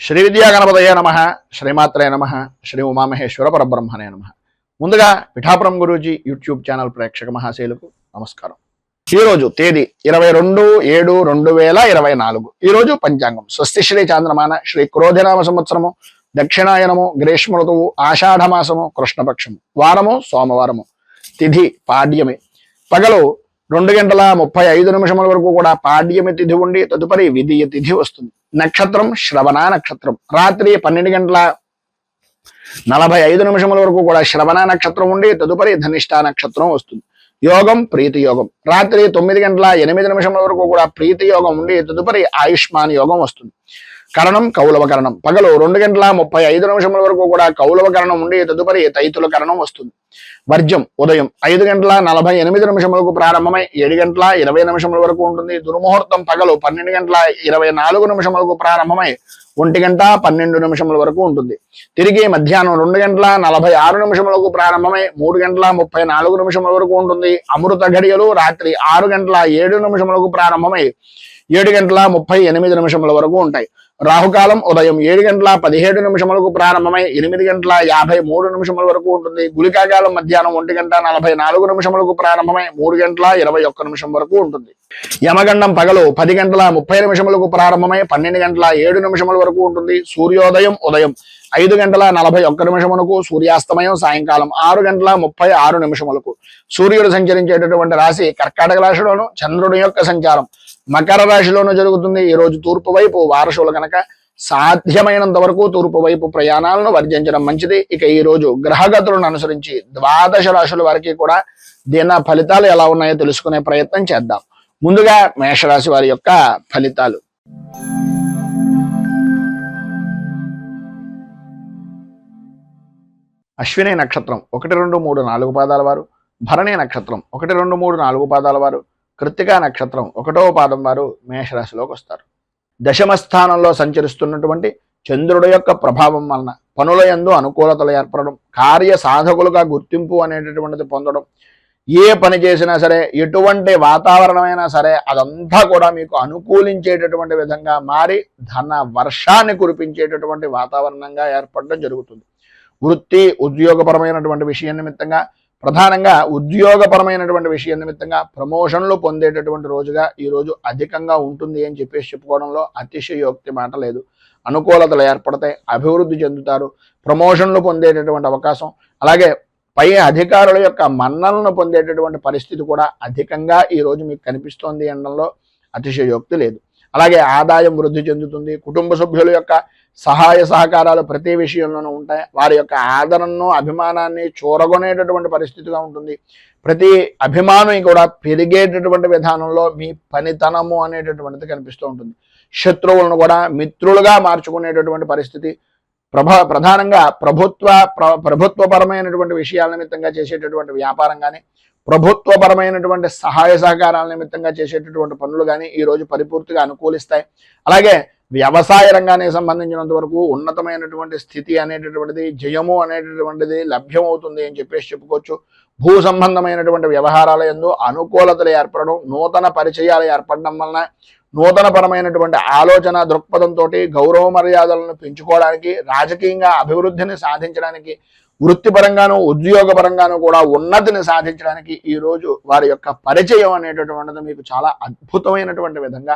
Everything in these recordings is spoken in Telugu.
శ్రీ విద్యా గణపతయే నమః, శ్రీమాత్రే నమః, శ్రీ ఉమామహేశ్వర పరబ్రహ్మణే నమః. ముందుగా పిఠాపురం గురూజీ యూట్యూబ్ ఛానల్ ప్రేక్షక మహాశైలకు నమస్కారం. ఈరోజు తేదీ 22/7/2024. ఈరోజు పంచాంగం స్వస్తి శ్రీ చాంద్రమాన శ్రీ క్రోధినామ సంవత్సరము, దక్షిణాయనము, గ్రీష్మ ఋతువు, ఆషాఢమాసము, కృష్ణపక్షము, వారము సోమవారము, తిథి పాడ్యమి. పగలు 2:35 వరకు కూడా పాడ్యమి తిథి ఉండి తదుపరి విధియ తిథి వస్తుంది. నక్షత్రం శ్రవణ నక్షత్రం. రాత్రి 12:45 వరకు కూడా శ్రవణ నక్షత్రం ఉండి తదుపరి ధనిష్ట నక్షత్రం వస్తుంది. యోగం ప్రీతి యోగం. రాత్రి 9:08 వరకు కూడా ప్రీతి యోగం ఉండి తదుపరి ఆయుష్మాన్ యోగం వస్తుంది. కరణం కౌలవ కరణం. పగలు 2:35 వరకు కూడా కౌలవ కరణం ఉండి తదుపరి తైతుల కరణం వస్తుంది. వర్జం ఉదయం 5:48 ప్రారంభమై 7:20 వరకు ఉంటుంది. దుర్ముహూర్తం పగలు 12:24 ప్రారంభమై 1:12 వరకు ఉంటుంది. తిరిగి మధ్యాహ్నం 2:46 ప్రారంభమై 3:34 వరకు ఉంటుంది. అమృత ఘడియలు రాత్రి 6:07 ప్రారంభమై 7:38 వరకు ఉంటాయి. రాహుకాలం ఉదయం 7:17 ప్రారంభమై 8:53 వరకు ఉంటుంది. గుళికాకాలం మధ్యాహ్నం 1:44 ప్రారంభమై 3:21 వరకు ఉంటుంది. యమగండం పగలు 10:30 ప్రారంభమై 12:07 వరకు ఉంటుంది. సూర్యోదయం ఉదయం 5:41 సూర్యాస్తమయం సాయంకాలం 6:36 సూర్యుడు సంచరించేటటువంటి రాశి కర్కాటక రాశిలోను, చంద్రుడి యొక్క సంచారం మకర రాశిలోనూ జరుగుతుంది. ఈ రోజు తూర్పు వైపు వారసులు కనుక సాధ్యమైనంత వరకు తూర్పు వైపు ప్రయాణాలను వర్జించడం మంచిది. ఇక ఈ రోజు గ్రహగతులను అనుసరించి 12 రాశుల వారికి కూడా దిన ఫలితాలు ఎలా ఉన్నాయో తెలుసుకునే ప్రయత్నం చేద్దాం. ముందుగా మేషరాశి వారి యొక్క ఫలితాలు. అశ్విని నక్షత్రం 1, 2, 3, 4 పాదాల వారు, భరణి నక్షత్రం 1, 2, 3, 4 పాదాల వారు, కృత్తికా నక్షత్రం 1వ పాదం వారు మేషరాశిలోకి వస్తారు. దశమ స్థానంలో సంచరిస్తున్నటువంటి చంద్రుడి యొక్క ప్రభావం వలన పనుల యందు అనుకూలతలు ఏర్పడడం, కార్య సాధకులుగా గుర్తింపు అనేటటువంటిది పొందడం, ఏ పని చేసినా సరే, ఎటువంటి వాతావరణమైనా సరే అదంతా కూడా మీకు అనుకూలించేటటువంటి విధంగా మారి ధన వర్షాన్ని కురిపించేటటువంటి వాతావరణంగా ఏర్పడడం జరుగుతుంది. వృత్తి ఉద్యోగపరమైనటువంటి విషయం నిమిత్తంగా, ప్రధానంగా ఉద్యోగపరమైనటువంటి విషయం నిమిత్తంగా ప్రమోషన్లు పొందేటటువంటి రోజుగా ఈ రోజు అధికంగా ఉంటుంది అని చెప్పుకోవడంలో అతిశయోక్తి మాట లేదు. అనుకూలతలు ఏర్పడతాయి, అభివృద్ధి చెందుతారు, ప్రమోషన్లు పొందేటటువంటి అవకాశం, అలాగే పై అధికారుల యొక్క మన్నలను పొందేటటువంటి పరిస్థితి కూడా అధికంగా ఈ రోజు మీకు కనిపిస్తోంది అనడంలో అతిశయోక్తి లేదు. అలాగే ఆదాయం వృద్ధి చెందుతుంది. కుటుంబ సభ్యుల యొక్క సహాయ సహకారాలు ప్రతి విషయంలోనూ ఉంటాయి. వారి యొక్క ఆదరణను, అభిమానాన్ని చూరగొనేటటువంటి పరిస్థితిగా ఉంటుంది. ప్రతి అభిమానం కూడా పెరిగేటటువంటి విధానంలో మీ పనితనము అనేటటువంటిది కనిపిస్తూ ఉంటుంది. శత్రువులను కూడా మిత్రులుగా మార్చుకునేటటువంటి పరిస్థితి. ప్రధానంగా ప్రభుత్వపరమైనటువంటి విషయాల నిమిత్తంగా చేసేటటువంటి వ్యాపారం కానీ, ప్రభుత్వపరమైనటువంటి సహాయ సహకారాల నిమిత్తంగా చేసేటటువంటి పనులు కానీ ఈరోజు పరిపూర్తిగా అనుకూలిస్తాయి. అలాగే వ్యవసాయ రంగానికి సంబంధించినంత వరకు ఉన్నతమైనటువంటి స్థితి అనేటటువంటిది, జయము అనేటటువంటిది లభ్యమవుతుంది అని చెప్పుకోవచ్చు. భూ సంబంధమైనటువంటి వ్యవహారాల యందు అనుకూలతలు ఏర్పడడం, నూతన పరిచయాలు ఏర్పడడం వలన నూతన పరమైనటువంటి ఆలోచన దృక్పథంతో గౌరవ మర్యాదలను పెంచుకోవడానికి, రాజకీయంగా అభివృద్ధిని సాధించడానికి, వృత్తిపరంగాను ఉద్యోగపరంగాను కూడా ఉన్నతిని సాధించడానికి ఈ రోజు వారి యొక్క పరిచయం అనేటటువంటిది మీకు చాలా అద్భుతమైనటువంటి విధంగా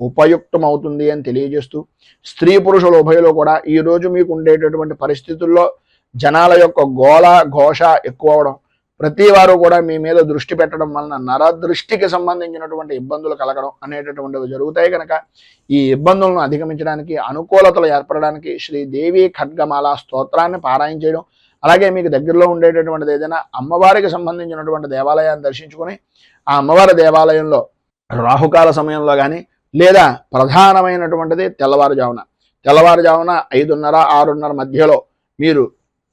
ఉపయుక్తమవుతుంది అని తెలియజేస్తూ, స్త్రీ పురుషుల ఉభయలో కూడా ఈరోజు మీకు ఉండేటటువంటి పరిస్థితుల్లో జనాల యొక్క గోళ ఘోష ఎక్కువ అవడం, ప్రతి వారు కూడా మీ మీద దృష్టి పెట్టడం వలన నరదృష్టికి సంబంధించినటువంటి ఇబ్బందులు కలగడం అనేటటువంటివి జరుగుతాయి. కనుక ఈ ఇబ్బందులను అధిగమించడానికి, అనుకూలతలు ఏర్పడడానికి శ్రీదేవి ఖడ్గమాల స్తోత్రాన్ని పారాయణ చేయడం, అలాగే మీకు దగ్గరలో ఉండేటటువంటిది ఏదైనా అమ్మవారికి సంబంధించినటువంటి దేవాలయాన్ని దర్శించుకొని ఆ అమ్మవారి దేవాలయంలో రాహుకాల సమయంలో కానీ, లేదా ప్రధానమైనటువంటిది తెల్లవారుజామున 5:30, 6:30 మధ్యలో మీరు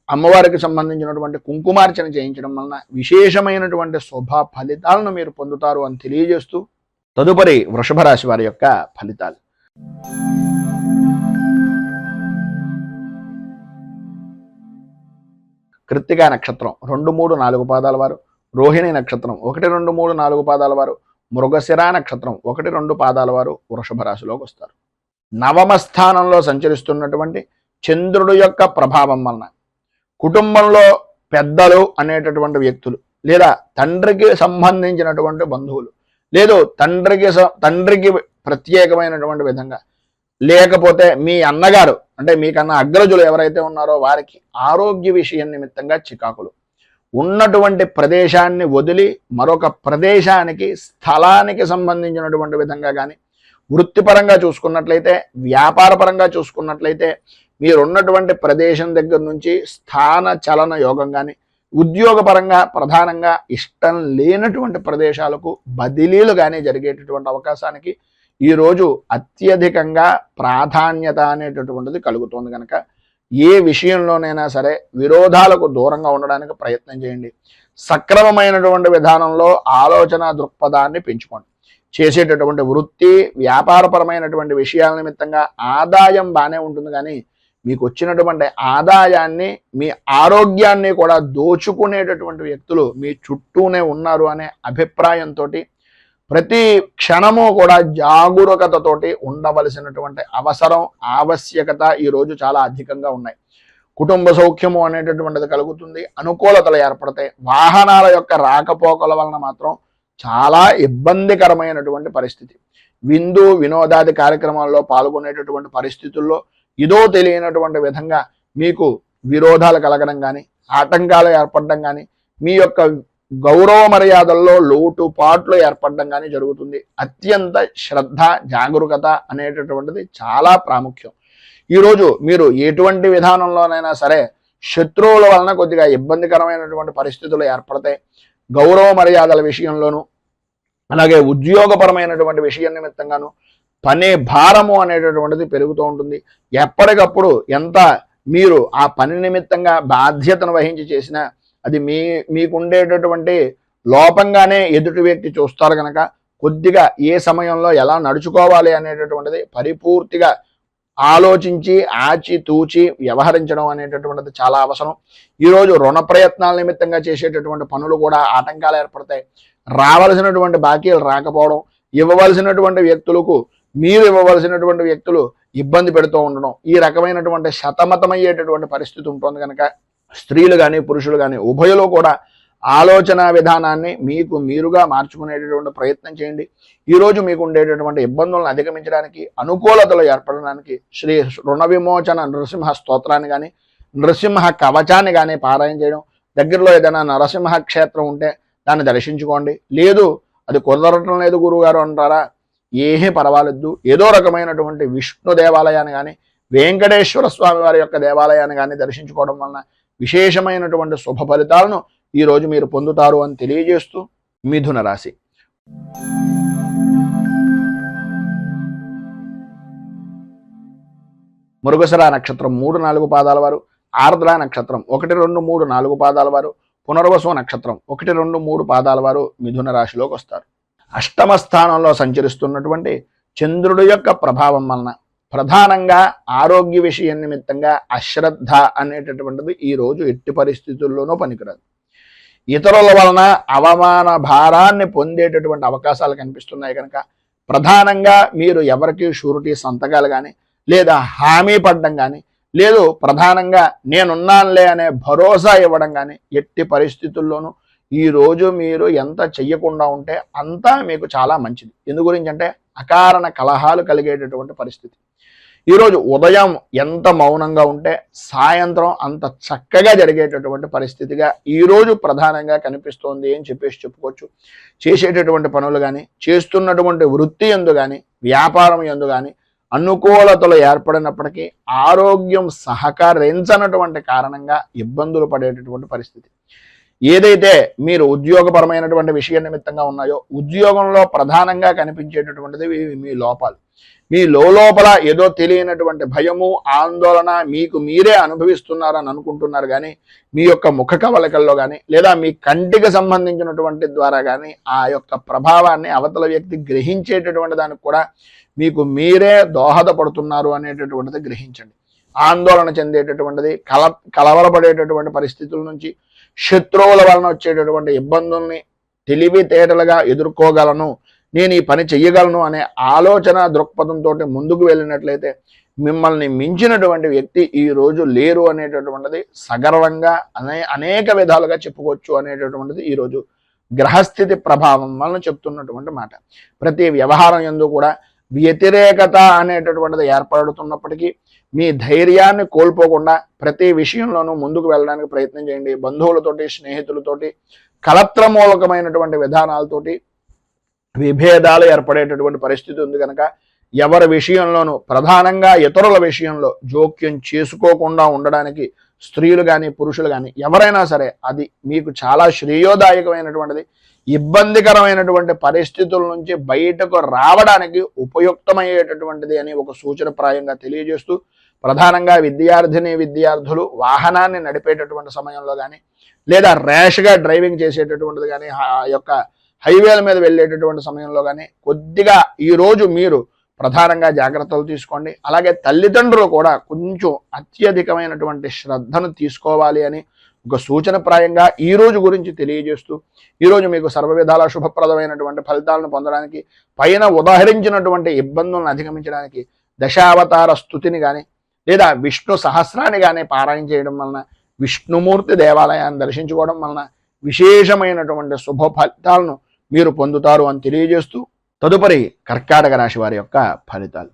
అమ్మవారికి సంబంధించినటువంటి కుంకుమార్చన చేయించడం వలన విశేషమైనటువంటి శుభ ఫలితాలను మీరు పొందుతారు అని తెలియజేస్తూ, తదుపరి వృషభ రాశి వారి యొక్క ఫలితాలు. కృత్తికా నక్షత్రం 2, 3, 4 పాదాల వారు, రోహిణి నక్షత్రం 1, 2, 3, 4 పాదాల వారు, మృగశిర నక్షత్రం 1, 2 పాదాల వారు వృషభ రాశిలోకి వస్తారు. నవమ స్థానంలో సంచరిస్తున్నటువంటి చంద్రుడు యొక్క ప్రభావం వలన కుటుంబంలో పెద్దలు అనేటటువంటి వ్యక్తులు, లేదా తండ్రికి సంబంధించినటువంటి బంధువులు, లేదు తండ్రికి ప్రత్యేకమైనటువంటి విధంగా, లేకపోతే మీ అన్నగారు అంటే మీకన్నా అగ్రజులు ఎవరైతే ఉన్నారో వారికి ఆరోగ్య విషయం నిమిత్తంగా చికాకులు, ఉన్నటువంటి ప్రదేశాన్ని వదిలి మరొక ప్రదేశానికి స్థలానికి సంబంధించినటువంటి విధంగా కానీ, వృత్తిపరంగా చూసుకున్నట్లయితే, వ్యాపారపరంగా చూసుకున్నట్లయితే మీరున్నటువంటి ప్రదేశం దగ్గర నుంచి స్థాన చలన యోగం కానీ, ఉద్యోగపరంగా ప్రధానంగా ఇష్టం లేనటువంటి ప్రదేశాలకు బదిలీలు కానీ జరిగేటటువంటి అవకాశానికి ఈరోజు అత్యధికంగా ప్రాధాన్యత అనేటటువంటిది కలుగుతుంది. కనుక ఏ విషయంలోనైనా సరే విరోధాలకు దూరంగా ఉండడానికి ప్రయత్నం చేయండి. సక్రమమైనటువంటి విధానంలో ఆలోచన దృక్పథాన్ని పెంచుకోండి. చేసేటటువంటి వృత్తి వ్యాపారపరమైనటువంటి విషయాల నిమిత్తంగా ఆదాయం బాగానే ఉంటుంది, కానీ మీకు వచ్చినటువంటి ఆదాయాన్ని మీ ఆరోగ్యాన్ని కూడా దోచుకునేటటువంటి వ్యక్తులు మీ చుట్టూనే ఉన్నారు అనే అభిప్రాయంతో ప్రతి క్షణము కూడా జాగరూకతతోటి ఉండవలసినటువంటి అవసరం ఆవశ్యకత ఈరోజు చాలా అధికంగా ఉన్నాయి. కుటుంబ సౌఖ్యము అనేటటువంటిది కలుగుతుంది, అనుకూలతలు ఏర్పడతాయి. వాహనాల యొక్క రాకపోకల వలన మాత్రం చాలా ఇబ్బందికరమైనటువంటి పరిస్థితి. విందు వినోదాది కార్యక్రమాల్లో పాల్గొనేటటువంటి పరిస్థితుల్లో ఇదో తెలియనటువంటి విధంగా మీకు విరోధాలు కలగడం కానీ, ఆటంకాలు ఏర్పడడం కానీ, మీ యొక్క గౌరవ మర్యాదల్లో లోటుపాట్లు ఏర్పడడం కానీ జరుగుతుంది. అత్యంత శ్రద్ధ జాగరూకత అనేటటువంటిది చాలా ప్రాముఖ్యం. ఈరోజు మీరు ఎటువంటి విధానంలోనైనా సరే శత్రువుల వలన కొద్దిగా ఇబ్బందికరమైనటువంటి పరిస్థితులు ఏర్పడతాయి. గౌరవ మర్యాదల విషయంలోనూ, అలాగే ఉద్యోగపరమైనటువంటి విషయం నిమిత్తంగాను పని భారము అనేటటువంటిది పెరుగుతూ ఉంటుంది. ఎప్పటికప్పుడు ఎంత మీరు ఆ పని నిమిత్తంగా బాధ్యతను వహించి చేసినా అది మీకుండేటటువంటి లోపంగానే ఎదుటి వ్యక్తి చూస్తారు. కనుక కొద్దిగా ఏ సమయంలో ఎలా నడుచుకోవాలి అనేటటువంటిది పరిపూర్తిగా ఆలోచించి ఆచితూచి వ్యవహరించడం అనేటటువంటిది చాలా అవసరం. ఈరోజు రుణ ప్రయత్నాల నిమిత్తంగా చేసేటటువంటి పనులు కూడా ఆటంకాలు ఏర్పడతాయి. రావలసినటువంటి బాకీలు రాకపోవడం, ఇవ్వవలసినటువంటి వ్యక్తులకు మీరు ఇవ్వవలసినటువంటి వ్యక్తులు ఇబ్బంది పెడుతూ ఉండడం, ఈ రకమైనటువంటి సతమతమయ్యేటటువంటి పరిస్థితి ఉంటుంది. కనుక స్త్రీలు కానీ పురుషులు కానీ ఉభయలో కూడా ఆలోచన విధానాన్ని మీకు మీరుగా మార్చుకునేటటువంటి ప్రయత్నం చేయండి. ఈరోజు మీకు ఉండేటటువంటి ఇబ్బందులను అధిగమించడానికి, అనుకూలతలు ఏర్పడడానికి శ్రీ రుణ విమోచన నరసింహ స్తోత్రాన్ని కానీ, నరసింహ కవచాన్ని కానీ పారాయణ చేయడం, దగ్గరలో ఏదైనా నరసింహ క్షేత్రం ఉంటే దాన్ని దర్శించుకోండి. లేదు అది కుదరటం లేదు గురువుగారు అంటారా, ఏమీ పర్వాలేదు. ఏదో రకమైనటువంటి విష్ణు దేవాలయాన్ని కానీ, వెంకటేశ్వర స్వామి వారి యొక్క దేవాలయాన్ని కానీ దర్శించుకోవడం వలన విశేషమైనటువంటి శుభ ఫలితాలను ఈరోజు మీరు పొందుతారు అని తెలియజేస్తూ మిథున రాశి. మృగశిర నక్షత్రం 3-4 పాదాల వారు, ఆర్ద్ర నక్షత్రం 1, 2, 3, 4 పాదాల వారు, పునర్వసు నక్షత్రం 1, 2, 3 పాదాల వారు మిథున రాశిలోకి వస్తారు. అష్టమ స్థానంలో సంచరిస్తున్నటువంటి చంద్రుడి యొక్క ప్రభావం వలన ప్రధానంగా ఆరోగ్య విషయం నిమిత్తంగా అశ్రద్ధ అనేటటువంటిది ఈరోజు ఎట్టి పరిస్థితుల్లోనూ పనికిరాదు. ఇతరుల వలన అవమాన భారాన్ని పొందేటటువంటి అవకాశాలు కనిపిస్తున్నాయి. కనుక ప్రధానంగా మీరు ఎవరికి షూరిటీ సంతకాలు కానీ, లేదా హామీ పడడం కానీ, లేదు ప్రధానంగా నేనున్నానులే అనే భరోసా ఇవ్వడం కానీ ఎట్టి పరిస్థితుల్లోనూ ఈరోజు మీరు ఎంత చెయ్యకుండా ఉంటే అంతా మీకు చాలా మంచిది. ఎందు గురించి అంటే అకారణ కలహాలు కలిగేటటువంటి పరిస్థితి. ఈరోజు ఉదయం ఎంత మౌనంగా ఉంటే సాయంత్రం అంత చక్కగా జరిగేటటువంటి పరిస్థితిగా ఈరోజు ప్రధానంగా కనిపిస్తోంది అని చెప్పుకోవచ్చు. చేసేటటువంటి పనులు కానీ, చేస్తున్నటువంటి వృత్తి యందు కానీ, వ్యాపారం యందు కానీ అనుకూలతలు ఏర్పడినప్పటికీ ఆరోగ్యం సహకరించనటువంటి కారణంగా ఇబ్బందులు పడేటటువంటి పరిస్థితి. ఏదైతే మీరు ఉద్యోగపరమైనటువంటి విషయ నిమిత్తంగా ఉన్నాయో ఉద్యోగంలో ప్రధానంగా కనిపించేటటువంటిది మీ లోపాలు. మీ లోపల ఏదో తెలియనటువంటి భయము, ఆందోళన మీకు మీరే అనుభవిస్తున్నారని అనుకుంటున్నారు, కానీ మీ యొక్క ముఖ కవళికల్లో కానీ, లేదా మీ కంటికి సంబంధించినటువంటి ద్వారా కానీ ఆ యొక్క ప్రభావాన్ని అవతల వ్యక్తి గ్రహించేటటువంటి దానికి కూడా మీకు మీరే దోహదపడుతున్నారు అనేటటువంటిది గ్రహించండి. ఆందోళన చెందేటటువంటిది, కలవరపడేటటువంటి పరిస్థితుల నుంచి, శత్రువుల వలన వచ్చేటటువంటి ఇబ్బందుల్ని తెలివితేటలుగా ఎదుర్కోగలను, నేను ఈ పని చెయ్యగలను అనే ఆలోచన దృక్పథంతో ముందుకు వెళ్ళినట్లయితే మిమ్మల్ని మించినటువంటి వ్యక్తి ఈ రోజు లేరు అనేటటువంటిది సగర్వంగా అనేక విధాలుగా చెప్పుకోవచ్చు అనేటటువంటిది ఈరోజు గ్రహస్థితి ప్రభావం వలన చెప్తున్నటువంటి మాట. ప్రతి వ్యవహారం యందు కూడా వ్యతిరేకత అనేటటువంటిది ఏర్పడుతున్నప్పటికీ మీ ధైర్యాన్ని కోల్పోకుండా ప్రతి విషయంలోనూ ముందుకు వెళ్ళడానికి ప్రయత్నం చేయండి. బంధువులతోటి, స్నేహితులతోటి, కలత్రమూలకమైనటువంటి విధానాలతోటి విభేదాలు ఏర్పడేటటువంటి పరిస్థితి ఉంది కనుక ఎవరి విషయంలోనూ ప్రధానంగా ఇతరుల విషయంలో జోక్యం చేసుకోకుండా ఉండడానికి స్త్రీలు కానీ పురుషులు కానీ ఎవరైనా సరే అది మీకు చాలా శ్రేయోదాయకమైనటువంటిది. ఇబ్బందికరమైనటువంటి పరిస్థితుల నుంచి బయటకు రావడానికి ఉపయుక్తమయ్యేటటువంటిది అని ఒక సూచనప్రాయంగా తెలియజేస్తూ, ప్రధానంగా విద్యార్థులు వాహనాన్ని నడిపేటటువంటి సమయంలో కానీ లేదా ర్యాష్గా డ్రైవింగ్ చేసేటటువంటిది కానీ ఆ యొక్క హైవేల మీద వెళ్ళేటటువంటి సమయంలో కానీ కొద్దిగా ఈరోజు మీరు ప్రధానంగా జాగ్రత్తలు తీసుకోండి. అలాగే తల్లిదండ్రులు కూడా కొంచెం అత్యధికమైనటువంటి శ్రద్ధను తీసుకోవాలి అని ఒక సూచనప్రాయంగా ఈ రోజు గురించి తెలియజేస్తూ, ఈరోజు మీకు సర్వ విధాల శుభప్రదమైనటువంటి ఫలితాలను పొందడానికి, పైన ఉదాహరించినటువంటి ఇబ్బందులను అధిగమించడానికి దశావతార స్తుతిని కానీ లేదా విష్ణు సహస్రాన్ని కానీ పారాయణ చేయడం వలన, విష్ణుమూర్తి దేవాలయాన్ని దర్శించుకోవడం వలన విశేషమైనటువంటి శుభ ఫలితాలను మీరు పొందుతారు అని తెలియజేస్తూ, తదుపరి కర్కాటక రాశి వారి యొక్క ఫలితాలు.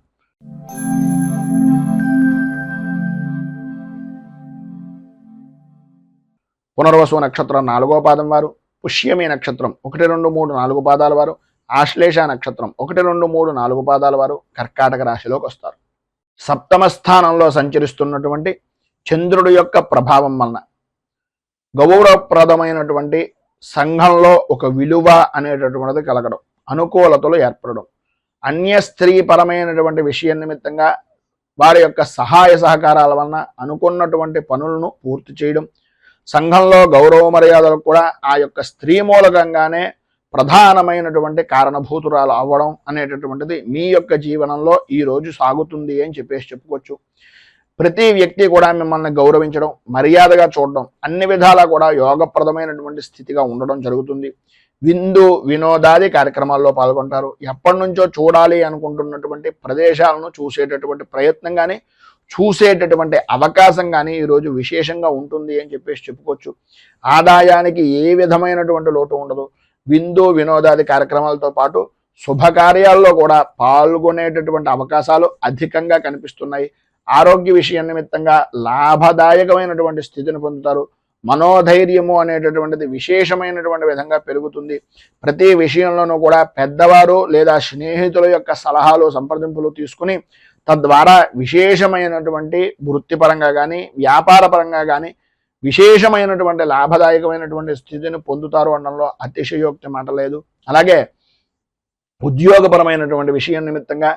పునర్వసు నక్షత్రం 4వ పాదం వారు, పుష్యమి నక్షత్రం 1, 2, 3, 4 పాదాల వారు, ఆశ్లేష నక్షత్రం 1, 2, 3, 4 పాదాల వారు కర్కాటక రాశిలోకి వస్తారు. సప్తమ స్థానంలో సంచరిస్తున్నటువంటి చంద్రుడి యొక్క ప్రభావం వలన గౌరవప్రదమైనటువంటి సంఘంలో ఒక విలువ అనేటటువంటిది కలగడం, అనుకూలతలు ఏర్పడడం, అన్య స్త్రీపరమైనటువంటి విషయం నిమిత్తంగా వారి యొక్క సహాయ సహకారాల వలన అనుకున్నటువంటి పనులను పూర్తి చేయడం, సంఘంలో గౌరవ మర్యాదలకు కూడా ఆ యొక్క స్త్రీ మూలకంగానే ప్రధానమైనటువంటి కారణభూతురాలు అవ్వడం అనేటటువంటిది మీ యొక్క జీవనంలో ఈరోజు సాగుతుంది అని చెప్పుకోవచ్చు. ప్రతి వ్యక్తి కూడా మిమ్మల్ని గౌరవించడం, మర్యాదగా చూడడం, అన్ని విధాలా కూడా యోగప్రదమైనటువంటి స్థితిగా ఉండడం జరుగుతుంది. విందు వినోదాది కార్యక్రమాల్లో పాల్గొంటారు. ఎప్పటి నుంచో చూడాలి అనుకుంటున్నటువంటి ప్రదేశాలను చూసేటటువంటి ప్రయత్నం కానీ చూసేటటువంటి అవకాశం కానీ ఈరోజు విశేషంగా ఉంటుంది అని చెప్పుకోవచ్చు. ఆదాయానికి ఏ విధమైనటువంటి లోటు ఉండదు. విందు వినోదాది కార్యక్రమాలతో పాటు శుభకార్యాల్లో కూడా పాల్గొనేటటువంటి అవకాశాలు అధికంగా కనిపిస్తున్నాయి. ఆరోగ్య విషయం నిమిత్తంగా లాభదాయకమైనటువంటి స్థితిని పొందుతారు. మనోధైర్యము అనేటటువంటిది విశేషమైనటువంటి విధంగా పెరుగుతుంది. ప్రతి విషయంలోనూ కూడా పెద్దవారు లేదా స్నేహితుల యొక్క సలహాలు సంప్రదింపులు తీసుకుని తద్వారా విశేషమైనటువంటి వృత్తిపరంగా కానీ వ్యాపార పరంగా కానీ విశేషమైనటువంటి లాభదాయకమైనటువంటి స్థితిని పొందుతారు అనడంలో అతిశయోక్తి మాట లేదు. అలాగే ఉద్యోగపరమైనటువంటి విషయం నిమిత్తంగా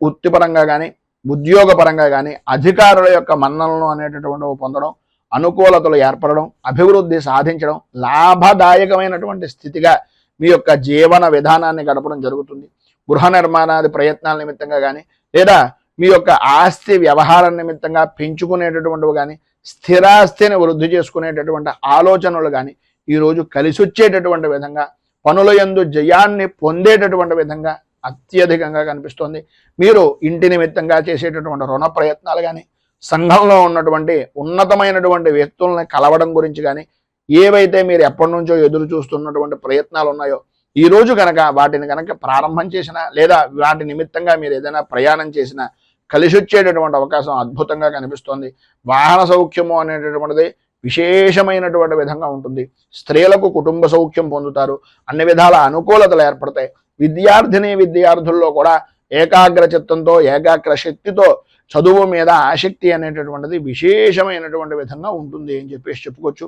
వృత్తిపరంగా కానీ ఉద్యోగపరంగా కానీ అధికారుల యొక్క మన్ననలను అనేటటువంటివి పొందడం, అనుకూలతలు ఏర్పడడం, అభివృద్ధి సాధించడం, లాభదాయకమైనటువంటి స్థితిగా మీ యొక్క జీవన విధానాన్ని గడపడం జరుగుతుంది. గృహ నిర్మాణాది ప్రయత్నాల నిమిత్తంగా కానీ లేదా మీ యొక్క ఆస్తి వ్యవహారం నిమిత్తంగా పెంచుకునేటటువంటివి కానీ స్థిరాస్తిని వృద్ధి చేసుకునేటటువంటి ఆలోచనలు కానీ ఈరోజు కలిసి వచ్చేటటువంటి విధంగా పనుల యందు జయాన్ని పొందేటటువంటి విధంగా అత్యధికంగా కనిపిస్తోంది. మీరు ఇంటి నిమిత్తంగా చేసేటటువంటి రుణ ప్రయత్నాలు కానీ సంఘంలో ఉన్నటువంటి ఉన్నతమైనటువంటి వ్యక్తుల్ని కలవడం గురించి కానీ ఏవైతే మీరు ఎప్పటి నుంచో ఎదురు చూస్తున్నటువంటి ప్రయత్నాలు ఉన్నాయో ఈరోజు కనుక వాటిని కనుక ప్రారంభం చేసినా లేదా వాటి నిమిత్తంగా మీరు ఏదైనా ప్రయాణం చేసినా కలిసి వచ్చేటటువంటి అవకాశం అద్భుతంగా కనిపిస్తోంది. వాహన సౌఖ్యము అనేటటువంటిది విశేషమైనటువంటి విధంగా ఉంటుంది. స్త్రీలకు కుటుంబ సౌఖ్యం పొందుతారు. అన్ని విధాల అనుకూలతలు ఏర్పడతాయి. విద్యార్థుల్లో కూడా ఏకాగ్ర చిత్తంతో ఏకాగ్ర శక్తితో చదువు మీద ఆసక్తి అనేటటువంటిది విశేషమైనటువంటి విధంగా ఉంటుంది అని చెప్పుకోవచ్చు.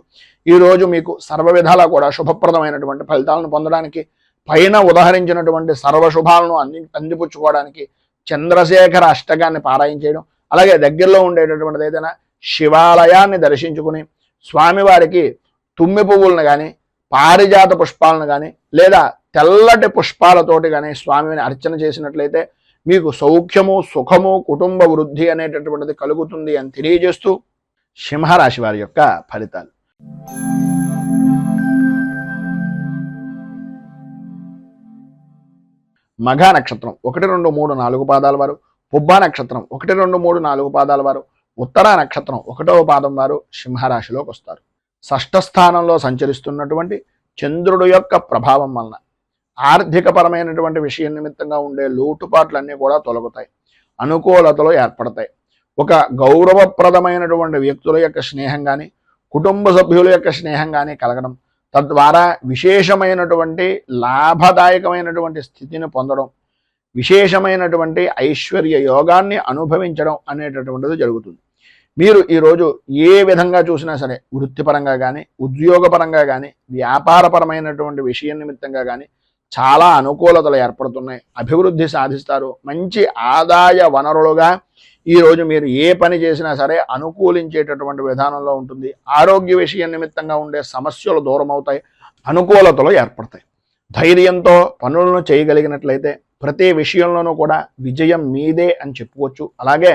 ఈరోజు మీకు సర్వ విధాలా కూడా శుభప్రదమైనటువంటి ఫలితాలను పొందడానికి, పైన ఉదాహరించినటువంటి సర్వశుభాలను అందిపుచ్చుకోవడానికి చంద్రశేఖర అష్టకాన్ని పారాయణ చేయడం, అలాగే దగ్గరలో ఉండేటటువంటిది ఏదైనా శివాలయాన్ని దర్శించుకుని స్వామివారికి తుమ్మి పువ్వులను కానీ పారిజాత పుష్పాలను కానీ లేదా తెల్లటి పుష్పాలతోటి కానీ స్వామిని అర్చన చేసినట్లయితే మీకు సౌఖ్యము, సుఖము, కుటుంబ వృద్ధి అనేటటువంటిది కలుగుతుంది అని తెలియజేస్తూ సింహరాశి వారి యొక్క ఫలితాలు. మఘ నక్షత్రం 1, 2, 3, 4 పాదాల వారు, పుబ్బ నక్షత్రం 1, 2, 3, 4 పాదాల వారు, ఉత్తర నక్షత్రం 1వ పాదం వారు సింహరాశిలోకి వస్తారు. షష్ఠ స్థానంలో సంచరిస్తున్నటువంటి చంద్రుడు యొక్క ప్రభావం వలన ఆర్థికపరమైనటువంటి విషయం నిమిత్తంగా ఉండే లోటుపాట్లన్నీ కూడా తొలగుతాయి, అనుకూలతలు ఏర్పడతాయి. ఒక గౌరవప్రదమైనటువంటి వ్యక్తుల యొక్క స్నేహం కానీ, కుటుంబ సభ్యుల యొక్క స్నేహం కానీ కలగడం, తద్వారా విశేషమైనటువంటి లాభదాయకమైనటువంటి స్థితిని పొందడం, విశేషమైనటువంటి ఐశ్వర్య యోగాన్ని అనుభవించడం అనేటటువంటిది జరుగుతుంది. మీరు ఈరోజు ఏ విధంగా చూసినా సరే, వృత్తిపరంగా కానీ, ఉద్యోగపరంగా కానీ, వ్యాపారపరమైనటువంటి విషయం నిమిత్తంగా కానీ చాలా అనుకూలతలు ఏర్పడుతున్నాయి, అభివృద్ధి సాధిస్తారు. మంచి ఆదాయ వనరులుగా ఈరోజు మీరు ఏ పని చేసినా సరే అనుకూలించేటటువంటి విధానంలో ఉంటుంది. ఆరోగ్య విషయం నిమిత్తంగా ఉండే సమస్యలు దూరం అవుతాయి, అనుకూలతలు ఏర్పడతాయి. ధైర్యంతో పనులను చేయగలిగినట్లయితే ప్రతి విషయంలోనూ కూడా విజయం మీదే అని చెప్పుకోవచ్చు. అలాగే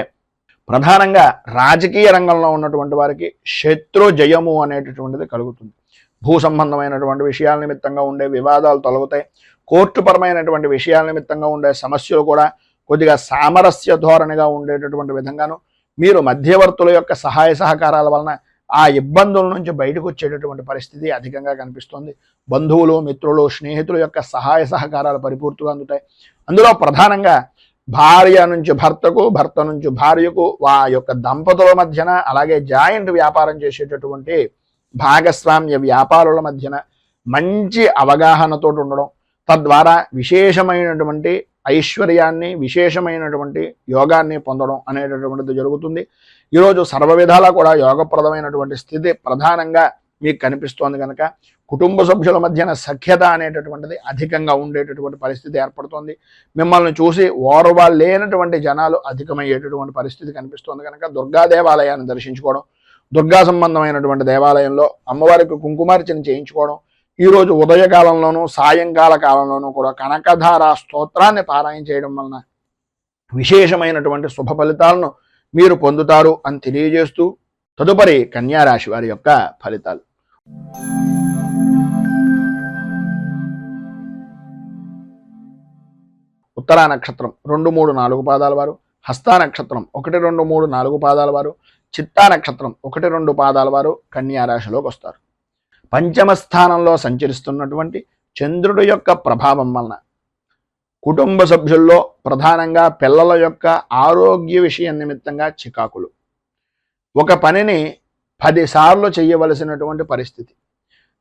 ప్రధానంగా రాజకీయ రంగంలో ఉన్నటువంటి వారికి శత్రు జయము అనేటటువంటిది కలుగుతుంది. భూ సంబంధమైనటువంటి విషయాల నిమిత్తంగా ఉండే వివాదాలు తొలగుతాయి. కోర్టుపరమైనటువంటి విషయాల నిమిత్తంగా ఉండే సమస్యలు కూడా కొద్దిగా సామరస్య ధోరణిగా ఉండేటటువంటి విధంగాను, మీరు మధ్యవర్తుల యొక్క సహాయ సహకారాల వలన ఆ ఇబ్బందుల నుంచి బయటకు వచ్చేటటువంటి పరిస్థితి అధికంగా కనిపిస్తుంది. బంధువులు, మిత్రులు, స్నేహితుల యొక్క సహాయ సహకారాలు పరిపూర్తిగా అందుతాయి. అందులో ప్రధానంగా భార్య నుంచి భర్తకు, భర్త నుంచి భార్యకు, ఆ యొక్క దంపతుల మధ్యన, అలాగే జాయింట్ వ్యాపారం చేసేటటువంటి భాగస్వామ్య వ్యాపారుల మధ్యన మంచి అవగాహనతో ఉండడం, తద్వారా విశేషమైనటువంటి ఐశ్వర్యాన్ని, విశేషమైనటువంటి యోగాన్ని పొందడం అనేటటువంటిది జరుగుతుంది. ఈరోజు సర్వ విధాలా కూడా యోగప్రదమైనటువంటి స్థితి ప్రధానంగా మీకు కనిపిస్తోంది కనుక కుటుంబ సభ్యుల మధ్యన సఖ్యత అనేటటువంటిది అధికంగా ఉండేటటువంటి పరిస్థితి ఏర్పడుతోంది. మిమ్మల్ని చూసి ఓర్వ లేనటువంటి జనాలు అధికమయ్యేటటువంటి పరిస్థితి కనిపిస్తోంది కనుక దుర్గా దేవాలయాన్ని దర్శించుకోవడం, దుర్గా సంబంధమైనటువంటి దేవాలయంలో అమ్మవారికి కుంకుమార్చన చేయించుకోవడం, ఈరోజు ఉదయకాలంలోనూ సాయంకాల కాలంలోనూ కూడా కనకధార స్తోత్రాన్ని పారాయణ చేయడం వలన విశేషమైనటువంటి శుభ ఫలితాలను మీరు పొందుతారు అని తెలియజేస్తూ, తదుపరి కన్యారాశి వారి యొక్క ఫలితాలు. ఉత్తరా నక్షత్రం 2, 3, 4 పాదాల వారు, హస్తా నక్షత్రం 1, 2, 3, 4 పాదాల వారు, చిత్తా నక్షత్రం 1, 2 పాదాల వారు కన్యారాశిలోకి వస్తారు. పంచమ స్థానంలో సంచరిస్తున్నటువంటి చంద్రుడి యొక్క ప్రభావం వలన కుటుంబ సభ్యుల్లో ప్రధానంగా పిల్లల యొక్క ఆరోగ్య విషయం నిమిత్తంగా చికాకులు, ఒక పనిని 10 సార్లు చేయవలసినటువంటి పరిస్థితి,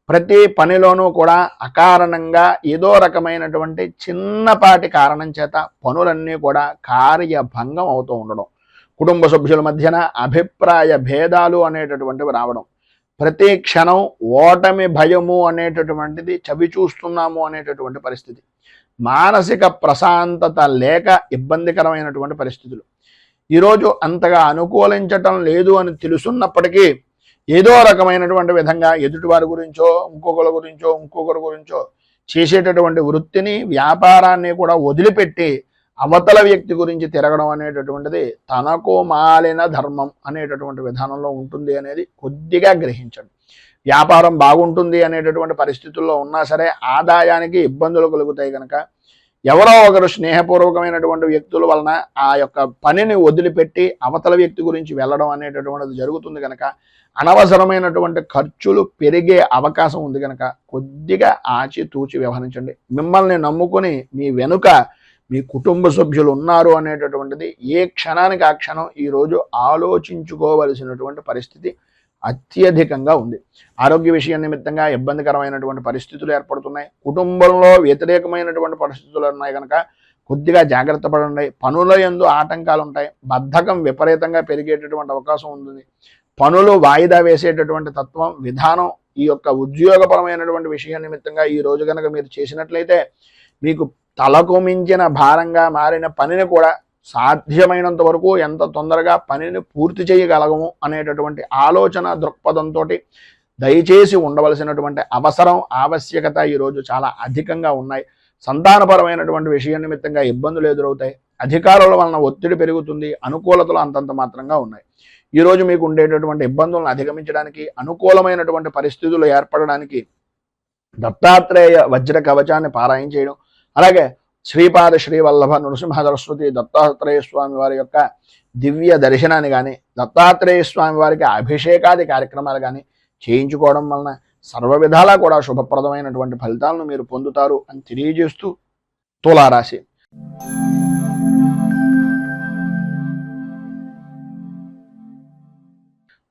ప్రతి పనిలోనూ కూడా అకారణంగా ఏదో రకమైనటువంటి చిన్నపాటి కారణం చేత పనులన్నీ కూడా కార్యభంగం అవుతూ ఉండడం, కుటుంబ సభ్యుల మధ్యన అభిప్రాయ భేదాలు అనేటటువంటివి రావడం, ప్రతి క్షణం ఓటమి భయము అనేటటువంటిది చవి చూస్తున్నాము అనేటటువంటి పరిస్థితి, మానసిక ప్రశాంతత లేక ఇబ్బందికరమైనటువంటి పరిస్థితులు. ఈరోజు అంతగా అనుకూలించటం లేదు అని తెలుసున్నప్పటికీ ఏదో రకమైనటువంటి విధంగా ఎదుటివారి గురించో, ఇంకొకరి గురించో చేసేటటువంటి వృత్తిని, వ్యాపారాన్ని కూడా వదిలిపెట్టి అవతల వ్యక్తి గురించి తిరగడం అనేటటువంటిది తనకు మాలిన ధర్మం అనేటటువంటి విధానంలో ఉంటుంది అనేది కొద్దిగా గ్రహించండి. వ్యాపారం బాగుంటుంది అనేటటువంటి పరిస్థితుల్లో ఉన్నా సరే ఆదాయానికి ఇబ్బందులు కలుగుతాయి కనుక ఎవరో ఒకరు స్నేహపూర్వకమైనటువంటి వ్యక్తుల వలన ఆ యొక్క పనిని వదిలిపెట్టి అవతల వ్యక్తి గురించి వెళ్ళడం అనేటటువంటిది జరుగుతుంది కనుక అనవసరమైనటువంటి ఖర్చులు పెరిగే అవకాశం ఉంది కనుక కొద్దిగా ఆచితూచి వ్యవహరించండి. మిమ్మల్ని నమ్ముకొని మీ వెనుక మీ కుటుంబ సభ్యులు ఉన్నారు అనేటటువంటిది ఏ క్షణానికి ఆ క్షణం ఈరోజు ఆలోచించుకోవలసినటువంటి పరిస్థితి అత్యధికంగా ఉంది. ఆరోగ్య విషయం నిమిత్తంగా ఇబ్బందికరమైనటువంటి పరిస్థితులు ఏర్పడుతున్నాయి. కుటుంబంలో వ్యతిరేకమైనటువంటి పరిస్థితులు ఉన్నాయి కనుక కొద్దిగా జాగ్రత్త పడండి. పనుల యందు ఆటంకాలు ఉంటాయి. బద్ధకం విపరీతంగా పెరిగేటటువంటి అవకాశం ఉంటుంది. పనులు వాయిదా వేసేటటువంటి తత్వం, విధానం ఈ యొక్క ఉద్యోగపరమైనటువంటి విషయం నిమిత్తంగా ఈ రోజు కనుక మీరు చేసినట్లయితే మీకు తలకు మించిన భారంగా మారిన పనిని కూడా సాధ్యమైనంత వరకు ఎంత తొందరగా పనిని పూర్తి చేయగలగము అనేటటువంటి ఆలోచన దృక్పథంతో దయచేసి ఉండవలసినటువంటి అవసరం, ఆవశ్యకత ఈరోజు చాలా అధికంగా ఉన్నాయి. సంతానపరమైనటువంటి విషయం నిమిత్తంగా ఇబ్బందులు ఎదురవుతాయి. అధికారుల వలన ఒత్తిడి పెరుగుతుంది. అనుకూలతలు అంతంత మాత్రంగా ఉన్నాయి. ఈరోజు మీకు ఉండేటటువంటి ఇబ్బందులను అధిగమించడానికి, అనుకూలమైనటువంటి పరిస్థితులు ఏర్పడడానికి దత్తాత్రేయ వజ్ర కవచాన్ని పారాయణ చేయడం, అలాగే శ్రీపాద శ్రీవల్లభ నృసింహ సరస్వతి దత్తాత్రేయ స్వామి వారి యొక్క దివ్య దర్శనాన్ని కానీ దత్తాత్రేయ స్వామి వారికి అభిషేకాది కార్యక్రమాలు కానీ చేయించుకోవడం వలన సర్వ విధాలా కూడా శుభప్రదమైనటువంటి ఫలితాలను మీరు పొందుతారు అని తెలియజేస్తూ తులారాశి.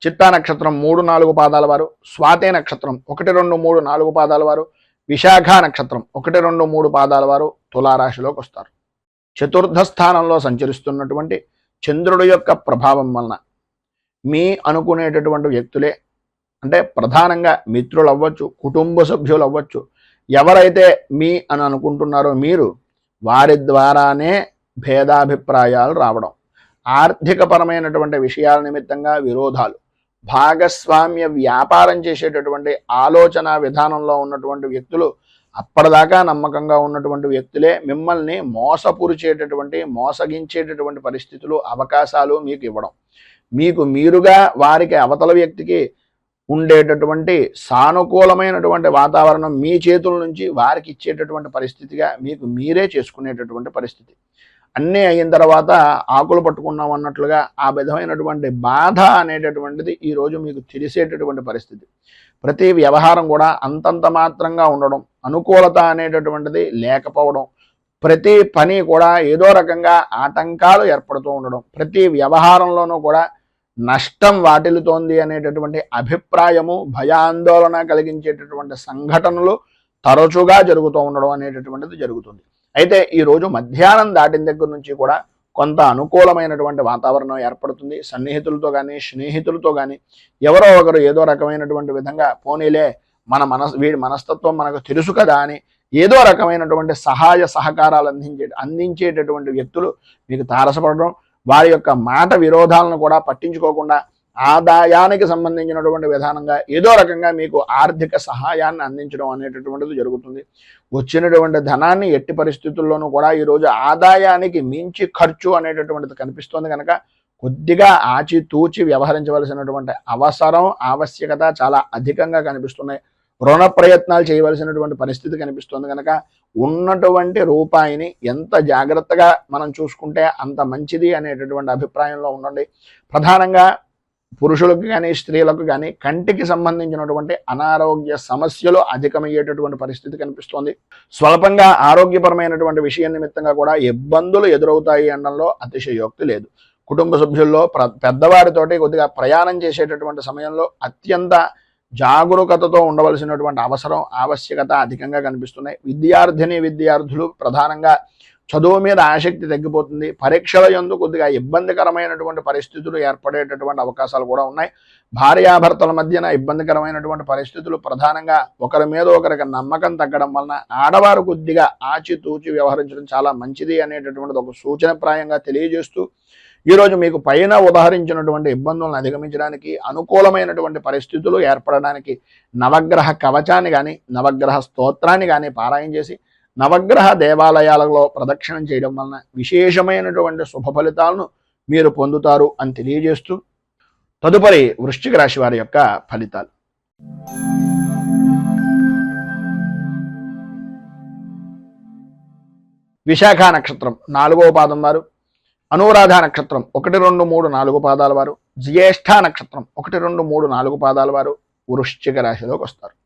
చిత్తా నక్షత్రం 3-4 పాదాల వారు, స్వాతి నక్షత్రం 1, 2, 3, 4 పాదాల వారు, విశాఖ నక్షత్రం 1, 2, 3 పాదాల వారు తులారాశిలోకి వస్తారు. చతుర్థ స్థానంలో సంచరిస్తున్నటువంటి చంద్రుడి యొక్క ప్రభావం వలన మీ అనుకునేటటువంటి వ్యక్తులే, అంటే ప్రధానంగా మిత్రులు అవ్వచ్చు, కుటుంబ సభ్యులు అవ్వచ్చు, ఎవరైతే మీ అని అనుకుంటున్నారో మీరు వారి ద్వారానే భేదాభిప్రాయాలు రావడం, ఆర్థికపరమైనటువంటి విషయాల నిమిత్తంగా విరోధాలు, భాగస్వామ్య వ్యాపారం చేసేటటువంటి ఆలోచన విధానంలో ఉన్నటువంటి వ్యక్తులు, అప్పటిదాకా నమ్మకంగా ఉన్నటువంటి వ్యక్తులే మిమ్మల్ని మోసపురిచేటటువంటి మోసగించేటటువంటి పరిస్థితులు అవకాశాలు మీకు ఇవ్వడం, మీకు మీరుగా వారికి అవతల వ్యక్తికి ఉండేటటువంటి సానుకూలమైనటువంటి వాతావరణం మీ చేతుల నుంచి వారికి ఇచ్చేటటువంటి పరిస్థితిగా మీకు మీరే చేసుకునేటటువంటి పరిస్థితి. అన్నీ అయిన తర్వాత ఆకులు పట్టుకున్నాం అన్నట్లుగా ఆ విధమైనటువంటి బాధ అనేటటువంటిది ఈరోజు మీకు తెలిసేటటువంటి పరిస్థితి. ప్రతి వ్యవహారం కూడా అంతంత మాత్రంగా ఉండడం, అనుకూలత అనేటటువంటిది లేకపోవడం, ప్రతి పని కూడా ఏదో రకంగా ఆటంకాలు ఏర్పడుతూ ఉండడం, ప్రతి వ్యవహారంలోనూ కూడా నష్టం వాటిల్లుతోంది అనేటటువంటి అభిప్రాయము, భయాందోళన కలిగించేటటువంటి సంఘటనలు తరచుగా జరుగుతూ ఉండడం అనేటటువంటిది జరుగుతుంది. అయితే ఈరోజు మధ్యాహ్నం దాటిన దగ్గర నుంచి కూడా కొంత అనుకూలమైనటువంటి వాతావరణం ఏర్పడుతుంది. సన్నిహితులతో కానీ స్నేహితులతో కానీ ఎవరో ఒకరు ఏదో రకమైనటువంటి విధంగా పోనీలే వీడి మనస్తత్వం మనకు తెలుసు కదా అని ఏదో రకమైనటువంటి సహాయ సహకారాలు అందించేటటువంటి వ్యక్తులు మీకు తారసపడడం, వారి యొక్క మాట విరోధాలను కూడా పట్టించుకోకుండా ఆదాయానికి సంబంధించినటువంటి విధానంగా ఏదో రకంగా మీకు ఆర్థిక సహాయాన్ని అందించడం అనేటటువంటిది జరుగుతుంది. వచ్చినటువంటి ధనాన్ని ఎట్టి పరిస్థితుల్లోనూ కూడా ఈరోజు ఆదాయానికి మించి ఖర్చు అనేటటువంటిది కనిపిస్తోంది కనుక కొద్దిగా ఆచితూచి వ్యవహరించవలసినటువంటి అవసరం, ఆవశ్యకత చాలా అధికంగా కనిపిస్తున్నాయి. రుణ ప్రయత్నాలు చేయవలసినటువంటి పరిస్థితి కనిపిస్తుంది కనుక ఉన్నటువంటి రూపాయిని ఎంత జాగ్రత్తగా మనం చూసుకుంటే అంత మంచిది అనేటటువంటి అభిప్రాయంలో ఉండండి. ప్రధానంగా పురుషులకు కానీ స్త్రీలకు కానీ కంటికి సంబంధించినటువంటి అనారోగ్య సమస్యలు అధికమయ్యేటటువంటి పరిస్థితి కనిపిస్తోంది. స్వల్పంగా ఆరోగ్యపరమైనటువంటి విషయం నిమిత్తంగా కూడా ఇబ్బందులు ఎదురవుతాయి అనడంలో అతిశయోక్తి లేదు. కుటుంబ సభ్యుల్లో పెద్దవారితోటి కొద్దిగా ప్రయాణం చేసేటటువంటి సమయంలో అత్యంత జాగరూకతతో ఉండవలసినటువంటి అవసరం, ఆవశ్యకత అధికంగా కనిపిస్తున్నాయి. విద్యార్థులు ప్రధానంగా చదువు మీద ఆసక్తి తగ్గిపోతుంది. పరీక్షల యందు కొద్దిగా ఇబ్బందికరమైనటువంటి పరిస్థితులు ఏర్పడేటటువంటి అవకాశాలు కూడా ఉన్నాయి. భార్యాభర్తల మధ్యన ఇబ్బందికరమైనటువంటి పరిస్థితులు, ప్రధానంగా ఒకరి మీద ఒకరికి నమ్మకం తగ్గడం వలన ఆడవారు కొద్దిగా ఆచితూచి వ్యవహరించడం చాలా మంచిది అనేటటువంటిది ఒక సూచనప్రాయంగా తెలియజేస్తూ ఈరోజు మీకు పైన ఉదాహరించినటువంటి ఇబ్బందులను అధిగమించడానికి, అనుకూలమైనటువంటి పరిస్థితులు ఏర్పడడానికి నవగ్రహ కవచాన్ని కానీ నవగ్రహ స్తోత్రాన్ని కానీ పారాయణ చేసి నవగ్రహ దేవాలయాలలో ప్రదక్షిణం చేయడం వలన విశేషమైనటువంటి శుభ ఫలితాలను మీరు పొందుతారు అని తెలియజేస్తూ తదుపరి వృశ్చిక రాశి వారి యొక్క ఫలితాలు. విశాఖ నక్షత్రం 4వ పాదం వారు, అనురాధ నక్షత్రం 1, 2, 3, 4 పాదాల వారు, జ్యేష్ఠ నక్షత్రం 1, 2, 3, 4 పాదాల వారు వృశ్చిక రాశిలోకి వస్తారు.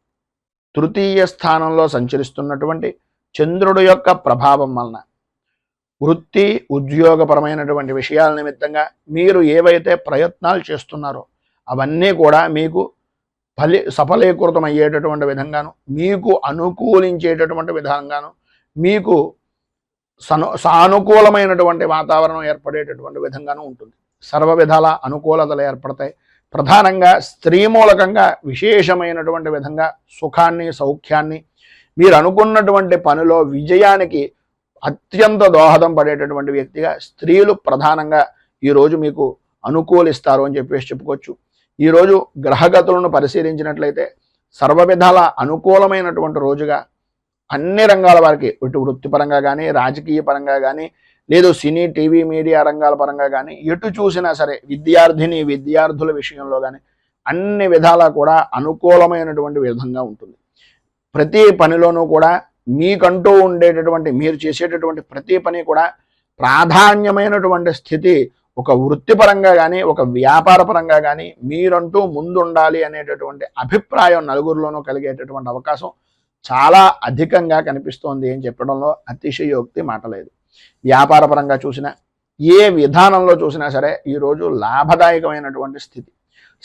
తృతీయ స్థానంలో సంచరిస్తున్నటువంటి చంద్రుడు యొక్క ప్రభావం వలన వృత్తి ఉద్యోగపరమైనటువంటి విషయాల నిమిత్తంగా మీరు ఏవైతే ప్రయత్నాలు చేస్తున్నారో అవన్నీ కూడా మీకు సఫలీకృతమయ్యేటటువంటి విధంగాను, మీకు అనుకూలించేటటువంటి విధంగాను, మీకు సానుకూలమైనటువంటి వాతావరణం ఏర్పడేటటువంటి విధంగాను ఉంటుంది. సర్వ విధాల అనుకూలతలు ఏర్పడతాయి. ప్రధానంగా స్త్రీ మూలకంగా విశేషమైనటువంటి విధంగా సుఖాన్ని, సౌఖ్యాన్ని, మీరు అనుకున్నటువంటి పనిలో విజయానికి అత్యంత దోహదం పడేటటువంటి వ్యక్తిగా స్త్రీలు ప్రధానంగా ఈరోజు మీకు అనుకూలిస్తారు అని చెప్పుకోవచ్చు. ఈరోజు గ్రహగతులను పరిశీలించినట్లయితే సర్వ విధాల అనుకూలమైనటువంటి రోజుగా అన్ని రంగాల వారికి, ఇటు వృత్తిపరంగా కానీ, రాజకీయ పరంగా కానీ, లేదు సినీ, టీవీ, మీడియా రంగాల పరంగా కానీ, ఎటు చూసినా సరే విద్యార్థుల విషయంలో కానీ అన్ని విధాలా కూడా అనుకూలమైనటువంటి విధంగా ఉంటుంది. ప్రతి పనిలోనూ కూడా మీకంటూ ఉండేటటువంటి మీరు చేసేటటువంటి ప్రతి పని కూడా ప్రాధాన్యమైనటువంటి స్థితి ఒక వృత్తిపరంగా కానీ ఒక వ్యాపార పరంగా కానీ మీరంటూ ముందుండాలి అనేటటువంటి అభిప్రాయం నలుగురిలోనూ కలిగేటటువంటి అవకాశం చాలా అధికంగా కనిపిస్తోంది అని చెప్పడంలో అతిశయోక్తి మాట లేదు. వ్యాపార పరంగా చూసినా ఏ విధానంలో చూసినా సరే ఈరోజు లాభదాయకమైనటువంటి స్థితి.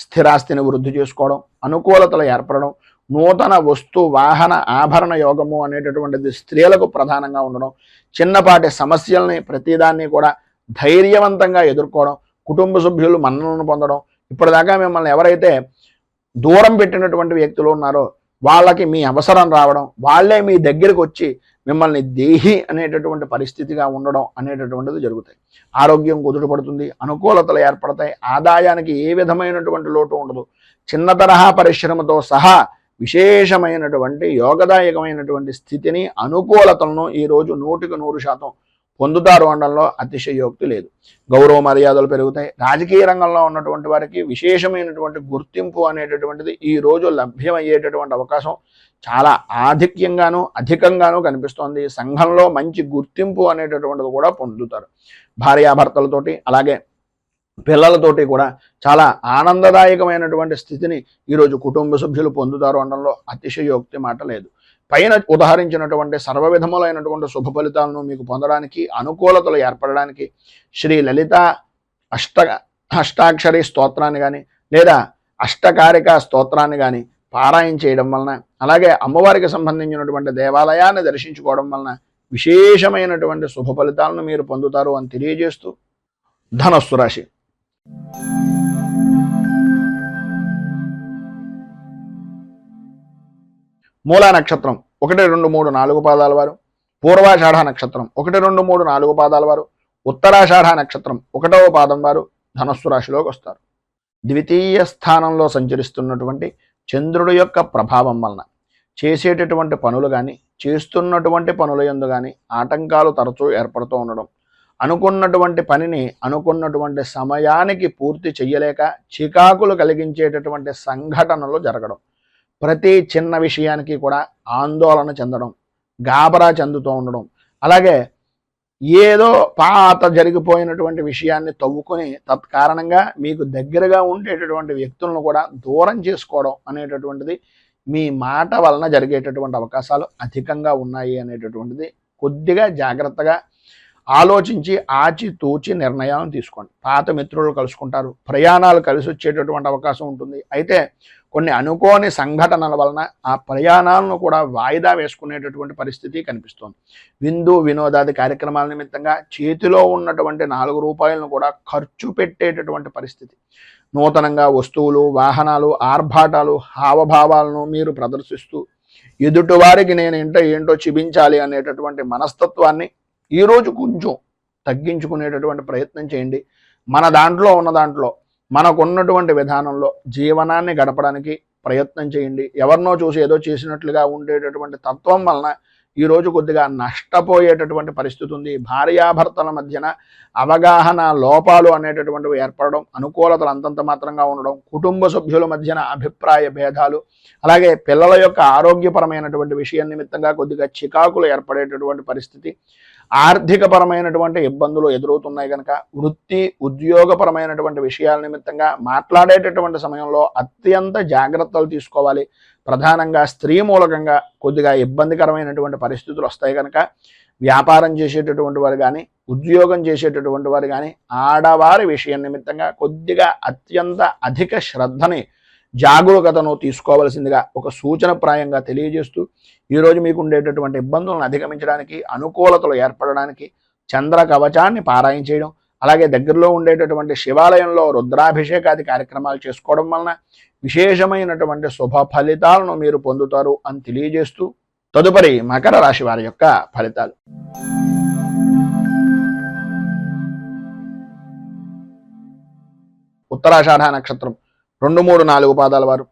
స్థిరాస్తిని వృద్ధి చేసుకోవడం, అనుకూలతలు ఏర్పడడం, నూతన వస్తు వాహన ఆభరణ యోగము అనేటటువంటిది స్త్రీలకు ప్రధానంగా ఉండడం, చిన్నపాటి సమస్యల్ని ప్రతిదాన్ని కూడా ధైర్యవంతంగా ఎదుర్కోవడం, కుటుంబ సభ్యులు మన్ననను పొందడం, ఇప్పటిదాకా మిమ్మల్ని ఎవరైతే దూరం పెట్టినటువంటి వ్యక్తులు ఉన్నారో వాళ్ళకి మీ అవసరం రావడం, వాళ్ళే మీ దగ్గరికి వచ్చి మిమ్మల్ని దేహి అనేటటువంటి పరిస్థితిగా ఉండడం అనేటటువంటిది జరుగుతాయి. ఆరోగ్యం కుదుటపడుతుంది, అనుకూలతలు ఏర్పడతాయి, ఆదాయానికి ఏ విధమైనటువంటి లోటు ఉండదు. చిన్న తరహా పరిశ్రమతో సహా విశేషమైనటువంటి యోగదాయకమైనటువంటి స్థితిని అనుకూలతలను ఈరోజు 100% పొందుతారు అనడంలో అతిశయోక్తి లేదు. గౌరవ మర్యాదలు పెరుగుతాయి. రాజకీయ రంగంలో ఉన్నటువంటి వారికి విశేషమైనటువంటి గుర్తింపు అనేటటువంటిది ఈ రోజు లభ్యమయ్యేటటువంటి అవకాశం చాలా అధికంగాను కనిపిస్తోంది. సంఘంలో మంచి గుర్తింపు అనేటటువంటిది కూడా పొందుతారు. భార్యాభర్తలతోటి అలాగే పిల్లలతోటి కూడా చాలా ఆనందదాయకమైనటువంటి స్థితిని ఈరోజు కుటుంబ సభ్యులు పొందుతారు అనడంలో అతిశయోక్తి మాట లేదు. పైన ఉదాహరించినటువంటి సర్వ విధములైనటువంటి శుభ ఫలితాలను మీకు పొందడానికి, అనుకూలతలు ఏర్పడడానికి శ్రీ లలిత అష్టాక్షరి స్తోత్రాన్ని కానీ లేదా అష్టకారిక స్తోత్రాన్ని కానీ పారాయణ చేయడం వలన, అలాగే అమ్మవారికి సంబంధించినటువంటి దేవాలయాన్ని దర్శించుకోవడం వలన విశేషమైనటువంటి శుభ ఫలితాలను మీరు పొందుతారు అని తెలియజేస్తూ ధనస్సు రాశి. మూలా నక్షత్రం 1, 2, 3, 4 పాదాల వారు, పూర్వాషాఢ నక్షత్రం 1, 2, 3, 4 పాదాల వారు, ఉత్తరాషాఢ నక్షత్రం 1వ పాదం వారు ధనస్సు రాశిలోకి వస్తారు. ద్వితీయ స్థానంలో సంచరిస్తున్నటువంటి చంద్రుడి యొక్క ప్రభావం వలన చేసేటటువంటి పనులు కానీ చేస్తున్నటువంటి పనుల యందు కానీ ఆటంకాలు తరచూ ఏర్పడుతూ ఉండడం, అనుకున్నటువంటి పనిని అనుకున్నటువంటి సమయానికి పూర్తి చెయ్యలేక చికాకులు కలిగించేటటువంటి సంఘటనలు జరగడం, ప్రతి చిన్న విషయానికి కూడా ఆందోళన చెందడం, గాబరా చెందుతూ ఉండడం, అలాగే ఏదో పాత జరిగిపోయినటువంటి విషయాన్ని తవ్వుకొని తత్కారణంగా మీకు దగ్గరగా ఉండేటటువంటి వ్యక్తులను కూడా దూరం చేసుకోవడం అనేటటువంటిది మీ మాట వలన జరిగేటటువంటి అవకాశాలు అధికంగా ఉన్నాయి అనేటటువంటిది కొద్దిగా జాగ్రత్తగా ఆలోచించి ఆచితూచి నిర్ణయాలను తీసుకోండి. పాత మిత్రులు కలుసుకుంటారు, ప్రయాణాలు కలిసి వచ్చేటటువంటి అవకాశం ఉంటుంది. అయితే కొన్ని అనుకోని సంఘటనల వలన ఆ ప్రయాణాలను కూడా వాయిదా వేసుకునేటటువంటి పరిస్థితి కనిపిస్తోంది. విందు వినోదాది కార్యక్రమాల నిమిత్తంగా చేతిలో ఉన్నటువంటి 4 రూపాయలను కూడా ఖర్చు పెట్టేటటువంటి పరిస్థితి. నూతనంగా వస్తువులు, వాహనాలు, ఆర్భాటాలు, హావభావాలను మీరు ప్రదర్శిస్తూ ఎదుటివారికి నేను ఏంటో చూపించాలి అనేటటువంటి మనస్తత్వాన్ని ఈరోజు కొంచెం తగ్గించుకునేటటువంటి ప్రయత్నం చేయండి. మన దాంట్లో ఉన్న దాంట్లో మనకున్నటువంటి విధానంలో జీవనాన్ని గడపడానికి ప్రయత్నం చేయండి. ఎవరినో చూసి ఏదో చేసినట్లుగా ఉండేటటువంటి తత్వం వలన ఈరోజు కొద్దిగా నష్టపోయేటటువంటి పరిస్థితి ఉంది. భార్యాభర్తల మధ్యన అవగాహన లోపాలు అనేటటువంటివి ఏర్పడడం, అనుకూలతలు అంతంత మాత్రంగా ఉండడం, కుటుంబ సభ్యుల మధ్యన అభిప్రాయ భేదాలు, అలాగే పిల్లల యొక్క ఆరోగ్యపరమైనటువంటి విషయం నిమిత్తంగా కొద్దిగా చికాకులు ఏర్పడేటటువంటి పరిస్థితి, ఆర్థికపరమైనటువంటి ఇబ్బందులు ఎదురవుతున్నాయి కనుక వృత్తి ఉద్యోగపరమైనటువంటి విషయాల నిమిత్తంగా మాట్లాడేటటువంటి సమయంలో అత్యంత జాగ్రత్తలు తీసుకోవాలి. ప్రధానంగా స్త్రీ మూలకంగా కొద్దిగా ఇబ్బందికరమైనటువంటి పరిస్థితులు వస్తాయి కనుక వ్యాపారం చేసేటటువంటి వారు కానీ ఉద్యోగం చేసేటటువంటి వారు కానీ ఆడవారి విషయం నిమిత్తంగా కొద్దిగా అత్యంత అధిక శ్రద్ధని జాగరూకతను తీసుకోవాల్సిందిగా ఒక సూచనప్రాయంగా తెలియజేస్తూ ఈరోజు మీకు ఉండేటటువంటి ఇబ్బందులను అధిగమించడానికి, అనుకూలతలు ఏర్పడడానికి చంద్ర కవచాన్ని పారాయణ చేయడం, అలాగే దగ్గరలో ఉండేటటువంటి శివాలయంలో రుద్రాభిషేకాది కార్యక్రమాలు చేసుకోవడం వలన విశేషమైనటువంటి శుభ ఫలితాలను మీరు పొందుతారు అని తెలియజేస్తూ తదుపరి మకర రాశి వారి యొక్క ఫలితాలు. ఉత్తరాషాఢ నక్షత్రం 2, 3, 4 పాదాల వారు,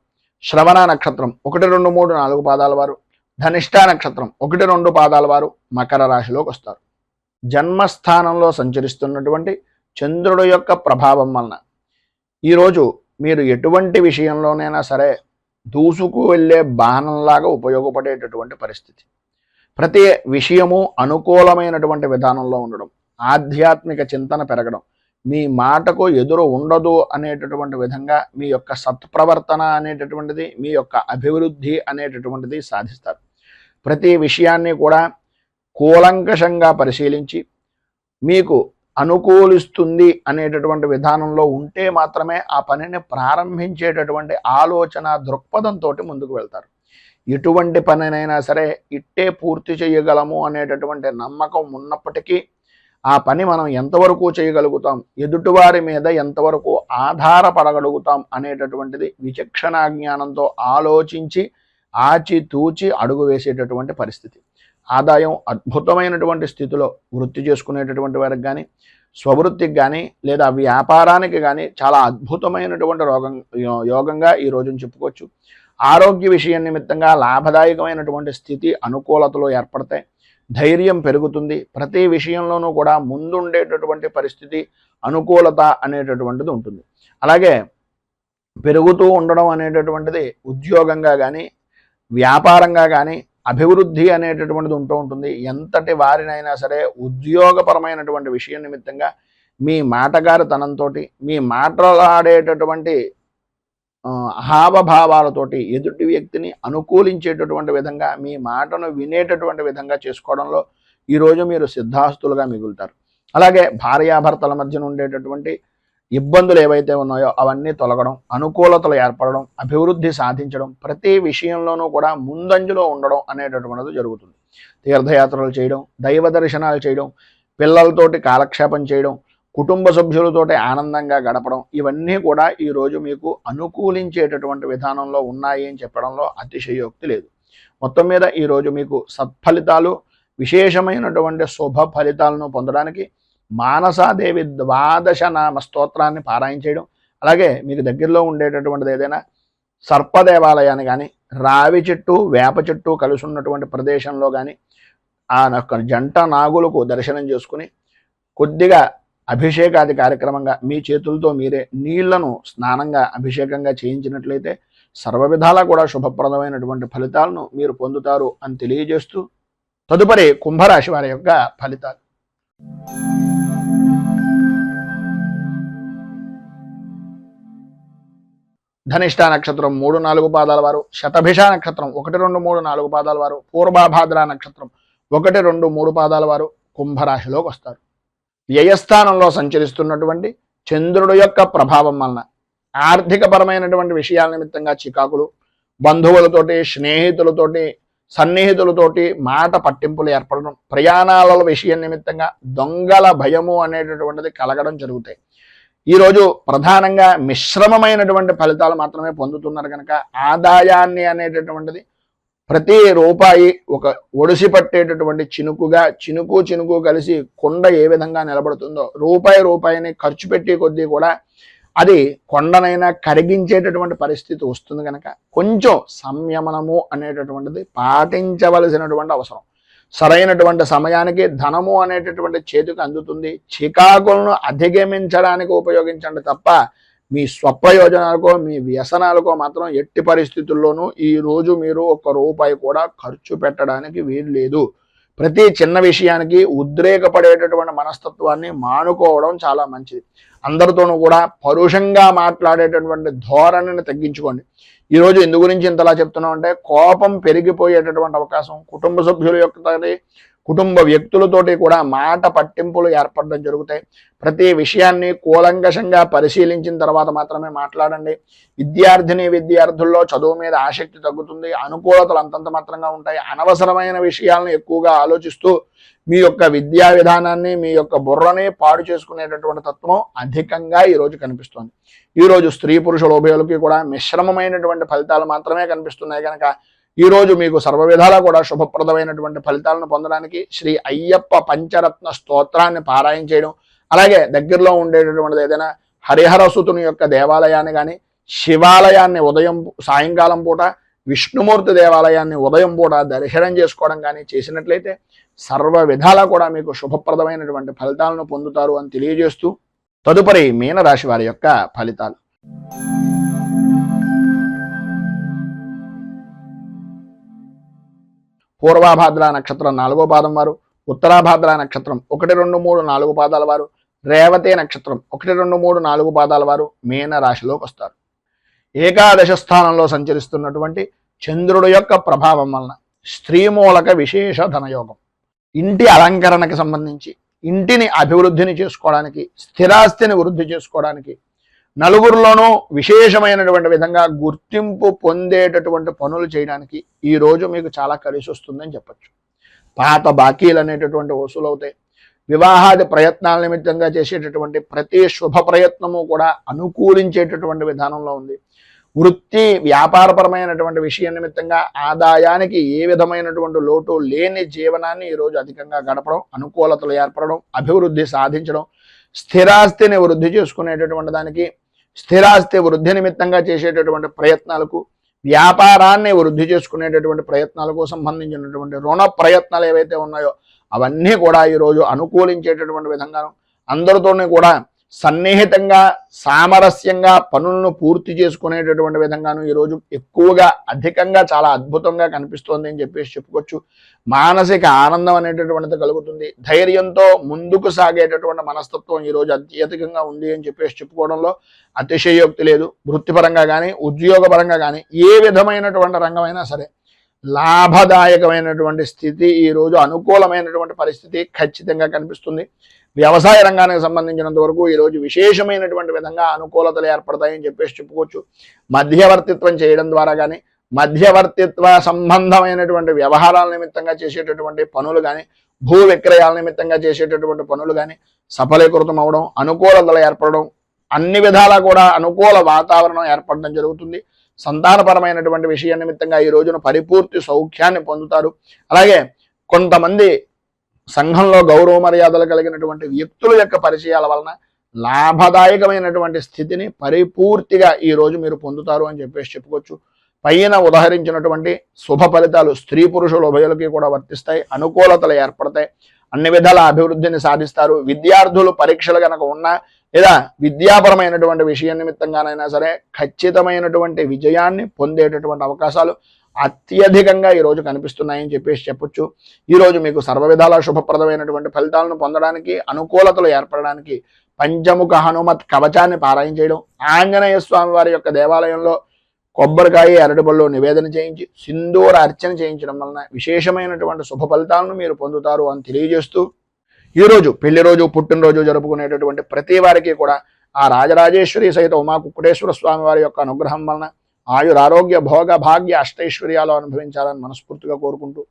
శ్రవణ నక్షత్రం 1, 2, 3, 4 పాదాల వారు, ధనిష్ఠా నక్షత్రం 1, 2 పాదాల వారు మకర రాశిలోకి వస్తారు. జన్మస్థానంలో సంచరిస్తున్నటువంటి చంద్రుడు యొక్క ప్రభావం వలన ఈరోజు మీరు ఎటువంటి విషయంలోనైనా సరే దూసుకు వెళ్ళే బాణంలాగా ఉపయోగపడేటటువంటి పరిస్థితి. ప్రతి విషయము అనుకూలమైనటువంటి విధానంలో ఉండడం, ఆధ్యాత్మిక చింతన పెరగడం, మీ మాటకు ఎదురు ఉండదు అనేటటువంటి విధంగా మీ యొక్క సత్ప్రవర్తన అనేటటువంటిది, మీ యొక్క అభివృద్ధి అనేటటువంటిది సాధిస్తారు. ప్రతి విషయాన్ని కూడా కూలంకషంగా పరిశీలించి మీకు అనుకూలిస్తుంది అనేటటువంటి విధానంలో ఉంటే మాత్రమే ఆ పనిని ప్రారంభించేటటువంటి ఆలోచన దృక్పథంతో ముందుకు వెళ్తారు. ఎటువంటి పనినైనా సరే ఇట్టే పూర్తి చేయగలము అనేటటువంటి నమ్మకం ఉన్నప్పటికీ ఆ పని మనం ఎంతవరకు చేయగలుగుతాం, ఎదుటివారి మీద ఎంతవరకు ఆధారపడగలుగుతాం అనేటటువంటిది విచక్షణా జ్ఞానంతో ఆలోచించి ఆచితూచి అడుగు వేసేటటువంటి పరిస్థితి. ఆదాయం అద్భుతమైనటువంటి స్థితిలో వృత్తి చేసుకునేటటువంటి వారికి కానీ, స్వవృత్తికి కానీ, లేదా వ్యాపారానికి కానీ చాలా అద్భుతమైనటువంటి యోగంగా ఈ రోజును చెప్పుకోవచ్చు. ఆరోగ్య విషయం నిమిత్తంగా లాభదాయకమైనటువంటి స్థితి, అనుకూలతలు ఏర్పడతాయి. ధైర్యం పెరుగుతుంది. ప్రతి విషయంలోనూ కూడా ముందుండేటటువంటి పరిస్థితి, అనుకూలత అనేటటువంటిది ఉంటుంది. అలాగే పెరుగుతూ ఉండడం అనేటటువంటిది ఉద్యోగంగా కానీ, వ్యాపారంగా కానీ అభివృద్ధి అనేటటువంటిది ఉంటూ ఉంటుంది. ఎంతటి వారినైనా సరే ఉద్యోగపరమైనటువంటి విషయం నిమిత్తంగా మీ మాటగారితనంతో, మీ మాట్లాడేటటువంటి హావభావాలతోటి ఎదుటి వ్యక్తిని అనుకూలించేటటువంటి విధంగా, మీ మాటను వినేటటువంటి విధంగా చేసుకోవడంలో ఈరోజు మీరు సిద్ధాస్తులుగా మిగులుతారు. అలాగే భార్యాభర్తల మధ్యన ఉండేటటువంటి ఇబ్బందులు ఏవైతే ఉన్నాయో అవన్నీ తొలగడం, అనుకూలతలు ఏర్పడడం, అభివృద్ధి సాధించడం, ప్రతి విషయంలోనూ కూడా ముందంజలో ఉండడం అనేటటువంటిది జరుగుతుంది. తీర్థయాత్రలు చేయడం, దైవ దర్శనాలు చేయడం, పిల్లలతోటి కాలక్షేపం చేయడం, కుటుంబ సభ్యులతోటి ఆనందంగా గడపడం, ఇవన్నీ కూడా ఈరోజు మీకు అనుకూలించేటటువంటి విధానంలో ఉన్నాయి అని చెప్పడంలో అతిశయోక్తి లేదు. మొత్తం మీద ఈరోజు మీకు సత్ఫలితాలు, విశేషమైనటువంటి శుభ ఫలితాలను పొందడానికి మానసాదేవి 12 నామ స్తోత్రాన్ని పారాయణ చేయడం, అలాగే మీకు దగ్గరలో ఉండేటటువంటిది ఏదైనా సర్ప దేవాలయాన్ని కానీ, రావి చెట్టు, వేప చెట్టు కలిసి ఉన్నటువంటి ప్రదేశంలో కానీ ఆ జంట నాగులకు దర్శనం చేసుకుని కొద్దిగా అభిషేకాది కార్యక్రమంగా మీ చేతులతో మీరే నీళ్లను స్నానంగా అభిషేకంగా చేయించినట్లయితే సర్వ విధాలా కూడా శుభప్రదమైనటువంటి ఫలితాలను మీరు పొందుతారు అని తెలియజేస్తూ తదుపరి కుంభరాశి వారి యొక్క ఫలితాలు. ధనిష్ట నక్షత్రం 3-4 పాదాల వారు, శతభిష నక్షత్రం 1, 2, 3, 4 పాదాల వారు, పూర్వభాద్ర నక్షత్రం 1, 2, 3 పాదాల వారు కుంభరాశిలోకి వస్తారు. వ్యయస్థానంలో సంచరిస్తున్నటువంటి చంద్రుడు యొక్క ప్రభావం వలన ఆర్థికపరమైనటువంటి విషయాల నిమిత్తంగా చికాకులు, బంధువులతోటి, స్నేహితులతోటి, సన్నిహితులతోటి మాట పట్టింపులు ఏర్పడడం, ప్రయాణాల విషయం నిమిత్తంగా దొంగల భయము అనేటటువంటిది కలగడం జరుగుతాయి. ఈరోజు ప్రధానంగా మిశ్రమమైనటువంటి ఫలితాలు మాత్రమే పొందుతున్నారు కనుక ఆదాయాన్ని అనేటటువంటిది ప్రతి రూపాయి ఒక ఒడిసి పట్టేటటువంటి చినుకుగా, చినుకు కలిసి కొండ ఏ విధంగా నిలబడుతుందో రూపాయిని ఖర్చు పెట్టే కొద్దీ కూడా అది కొండనైనా కరిగించేటటువంటి పరిస్థితి వస్తుంది కనుక కొంచెం సంయమనము అనేటటువంటిది పాటించవలసినటువంటి అవసరం. సరైనటువంటి సమయానికి ధనము అనేటటువంటి చేతికి అందుతుంది. చికాకులను అధిగమించడానికి ఉపయోగించండి తప్ప మీ స్వప్రయోజనాలకో, మీ వ్యసనాలకో మాత్రం ఎట్టి పరిస్థితుల్లోనూ ఈరోజు మీరు ₹1 కూడా ఖర్చు పెట్టడానికి వీలు లేదు. ప్రతి చిన్న విషయానికి ఉద్రేకపడేటటువంటి మనస్తత్వాన్ని మానుకోవడం చాలా మంచిది. అందరితోనూ కూడా పరుషంగా మాట్లాడేటటువంటి ధోరణిని తగ్గించుకోండి. ఈరోజు ఎందు గురించి ఇంతలా చెప్తున్నాం అంటే కోపం పెరిగిపోయేటటువంటి అవకాశం, కుటుంబ సభ్యుల యొక్క కుటుంబ వ్యక్తులతోటి కూడా మాట పట్టింపులు ఏర్పడడం జరుగుతాయి. ప్రతి విషయాన్ని కూలంకషంగా పరిశీలించిన తర్వాత మాత్రమే మాట్లాడండి. విద్యార్థుల్లో చదువు మీద ఆసక్తి తగ్గుతుంది. అనుకూలతలు అంతంత మాత్రంగా ఉంటాయి. అనవసరమైన విషయాలను ఎక్కువగా ఆలోచిస్తూ మీ యొక్క విద్యా విధానాన్ని, మీ యొక్క బుర్రని పాడు చేసుకునేటటువంటి తత్వం అధికంగా ఈరోజు కనిపిస్తుంది. ఈరోజు స్త్రీ పురుషుల ఉభయులకి కూడా మిశ్రమమైనటువంటి ఫలితాలు మాత్రమే కనిపిస్తున్నాయి కనుక ఈరోజు మీకు సర్వవిధాలా కూడా శుభప్రదమైనటువంటి ఫలితాలను పొందడానికి శ్రీ అయ్యప్ప పంచరత్న స్తోత్రాన్ని పారాయణ చేయడం, అలాగే దగ్గరలో ఉండేటటువంటిది ఏదైనా హరిహరసుతుని యొక్క దేవాలయాన్ని కానీ, శివాలయాన్ని సాయంకాలం పూట, విష్ణుమూర్తి దేవాలయాన్ని ఉదయం పూట దర్శనం చేసుకోవడం కానీ చేసినట్లయితే సర్వ విధాలా కూడా మీకు శుభప్రదమైనటువంటి ఫలితాలను పొందుతారు అని తెలియజేస్తూ తదుపరి మీనరాశి వారి యొక్క ఫలితాలు. పూర్వాభాద్ర నక్షత్రం 4వ పాదం వారు, ఉత్తరాభాద్ర నక్షత్రం 1, 2, 3, 4 పాదాల వారు, రేవతి నక్షత్రం 1, 2, 3, 4 పాదాల వారు మీన రాశిలోకి వస్తారు. ఏకాదశ స్థానంలో సంచరిస్తున్నటువంటి చంద్రుడి యొక్క ప్రభావం వలన స్త్రీమూలక విశేష ధనయోగం, ఇంటి అలంకరణకి సంబంధించి, ఇంటిని అభివృద్ధిని చేసుకోవడానికి, స్థిరాస్తిని వృద్ధి చేసుకోవడానికి, నలుగురిలోనూ విశేషమైనటువంటి విధంగా గుర్తింపు పొందేటటువంటి పనులు చేయడానికి ఈరోజు మీకు చాలా కలిసి వస్తుందని చెప్పచ్చు. పాత బాకీలు అనేటటువంటి వసూలవుతాయి. వివాహాది ప్రయత్నాల నిమిత్తంగా చేసేటటువంటి ప్రతి శుభ ప్రయత్నము కూడా అనుకూలించేటటువంటి విధానంలో ఉంది. వృత్తి వ్యాపారపరమైనటువంటి విషయం నిమిత్తంగా ఆదాయానికి ఏ విధమైనటువంటి లోటు లేని జీవనాన్ని ఈరోజు అధికంగా గడపడం, అనుకూలతలు ఏర్పడడం, అభివృద్ధి సాధించడం, స్థిరాస్తిని వృద్ధి చేసుకునేటటువంటి దానికి, స్థిరాస్తి వృద్ధి నిమిత్తంగా చేసేటటువంటి ప్రయత్నాలకు, వ్యాపారాన్ని వృద్ధి చేసుకునేటటువంటి ప్రయత్నాలకు సంబంధించినటువంటి రుణ ప్రయత్నాలు ఏవైతే ఉన్నాయో అవన్నీ కూడా ఈరోజు అనుకూలించేటటువంటి విధంగాను, అందరితోనే కూడా సన్నిహితంగా సామరస్యంగా పనులను పూర్తి చేసుకునేటటువంటి విధంగాను ఈరోజు ఎక్కువగా అధికంగా చాలా అద్భుతంగా కనిపిస్తోంది అని చెప్పేసి చెప్పుకోవచ్చు. మానసిక ఆనందం అనేటటువంటిది కలుగుతుంది. ధైర్యంతో ముందుకు సాగేటటువంటి మనస్తత్వం ఈరోజు అత్యధికంగా ఉంది అని చెప్పేసి చెప్పుకోవడంలో అతిశయోక్తి లేదు. వృత్తిపరంగా కానీ ఉద్యోగపరంగా కానీ ఏ విధమైనటువంటి రంగమైనా సరే లాభదాయకమైనటువంటి స్థితి, ఈరోజు అనుకూలమైనటువంటి పరిస్థితి ఖచ్చితంగా కనిపిస్తుంది. వ్యవసాయ రంగానికి సంబంధించినంత వరకు ఈరోజు విశేషమైనటువంటి విధంగా అనుకూలతలు ఏర్పడతాయని చెప్పేసి చెప్పుకోవచ్చు. మధ్యవర్తిత్వం చేయడం ద్వారా కానీ, మధ్యవర్తిత్వ సంబంధమైనటువంటి వ్యవహారాల నిమిత్తంగా చేసేటటువంటి పనులు కానీ, భూ విక్రయాల నిమిత్తంగా చేసేటటువంటి పనులు కానీ సఫలీకృతం అవడం, అనుకూలతలు ఏర్పడడం, అన్ని విధాలా కూడా అనుకూల వాతావరణం ఏర్పడడం జరుగుతుంది. సంతానపరమైనటువంటి విషయం నిమిత్తంగా ఈ రోజున పరిపూర్తి సౌఖ్యాన్ని పొందుతారు. అలాగే కొంతమంది సంఘంలో గౌరవ మర్యాదలు కలిగినటువంటి వ్యక్తుల యొక్క పరిచయాల వలన లాభదాయకమైనటువంటి స్థితిని పరిపూర్తిగా ఈరోజు మీరు పొందుతారు అని చెప్పేసి చెప్పుకోవచ్చు. పైన ఉదహరించినటువంటి శుభ ఫలితాలు స్త్రీ పురుషుల ఉభయులకి కూడా వర్తిస్తాయి. అనుకూలతలు ఏర్పడతాయి. అన్ని విధాల అభివృద్ధిని సాధిస్తారు. విద్యార్థులు పరీక్షలు కనుక ఉన్నా లేదా విద్యాపరమైనటువంటి విషయం నిమిత్తంగానైనా సరే ఖచ్చితమైనటువంటి విజయాన్ని పొందేటటువంటి అవకాశాలు అత్యధికంగా ఈరోజు కనిపిస్తున్నాయని చెప్పేసి చెప్పొచ్చు. ఈరోజు మీకు సర్వ విధాల శుభప్రదమైనటువంటి ఫలితాలను పొందడానికి, అనుకూలతలు ఏర్పడడానికి పంచముఖ హనుమత్ కవచాన్ని పారాయణ చేయడం, ఆంజనేయ స్వామి వారి యొక్క దేవాలయంలో కొబ్బరికాయ అరటిపళ్ళు నివేదన చేయించి సింధూర అర్చన చేయించడం వలన విశేషమైనటువంటి శుభ ఫలితాలను మీరు పొందుతారు అని తెలియజేస్తూ, ఈరోజు పెళ్లి రోజు, పుట్టినరోజు జరుపుకునేటటువంటి ప్రతి వారికి కూడా ఆ రాజరాజేశ్వరి సహిత ఉమా కుక్కుటేశ్వర స్వామి వారి యొక్క అనుగ్రహం వలన ఆయురారోగ్య భోగ భాగ్య అష్టైశ్వర్యాలు అనుభవించాలని మనస్ఫూర్తిగా కోరుకుంటూ,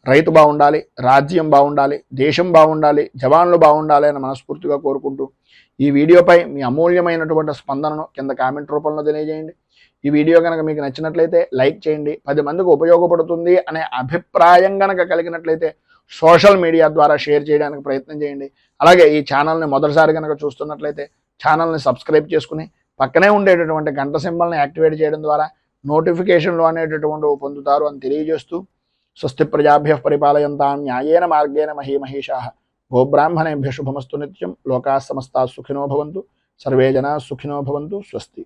రైతు బాగుండాలి, రాజ్యం బాగుండాలి, దేశం బాగుండాలి, జవాన్లు బాగుండాలి అని మనస్ఫూర్తిగా కోరుకుంటూ ఈ వీడియోపై మీ అమూల్యమైనటువంటి స్పందనను కింద కామెంట్ రూపంలో తెలియజేయండి. ఈ వీడియో కనుక మీకు నచ్చినట్లయితే లైక్ చేయండి. 10 మందికి ఉపయోగపడుతుంది అనే అభిప్రాయం కనుక కలిగినట్లయితే సోషల్ మీడియా ద్వారా షేర్ చేయడానికి ప్రయత్నం చేయండి. అలాగే ఈ ఛానల్ని మొదటిసారి కనుక చూస్తున్నట్లయితే ఛానల్ని సబ్స్క్రైబ్ చేసుకుని పక్కనే ఉండేటటువంటి గంట సింబల్ని యాక్టివేట్ చేయడం ద్వారా నోటిఫికేషన్లు అనేటటువంటి పొందుతారు అని తెలియజేస్తూ, స్వస్తి ప్రజాభ్యః పరిపాలయంతాం న్యాయేన మార్గేణ మహీమహీషాః గోబ్రాహ్మణేభ్యః శుభమస్తు నిత్యం. లోకాః సమస్తాః సుఖినో భవంతు. సర్వే జనాః సుఖినో భవంతు. స్వస్తి.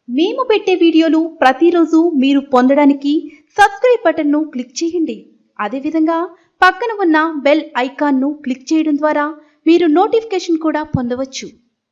మేము పెట్టే వీడియోలు ప్రతిరోజు మీరు పొందడానికి సబ్స్క్రైబ్ బటన్ను క్లిక్ చేయండి. అదేవిధంగా పక్కన ఉన్న బెల్ ఐకాన్ను క్లిక్ చేయడం ద్వారా మీరు నోటిఫికేషన్ కూడా పొందవచ్చు.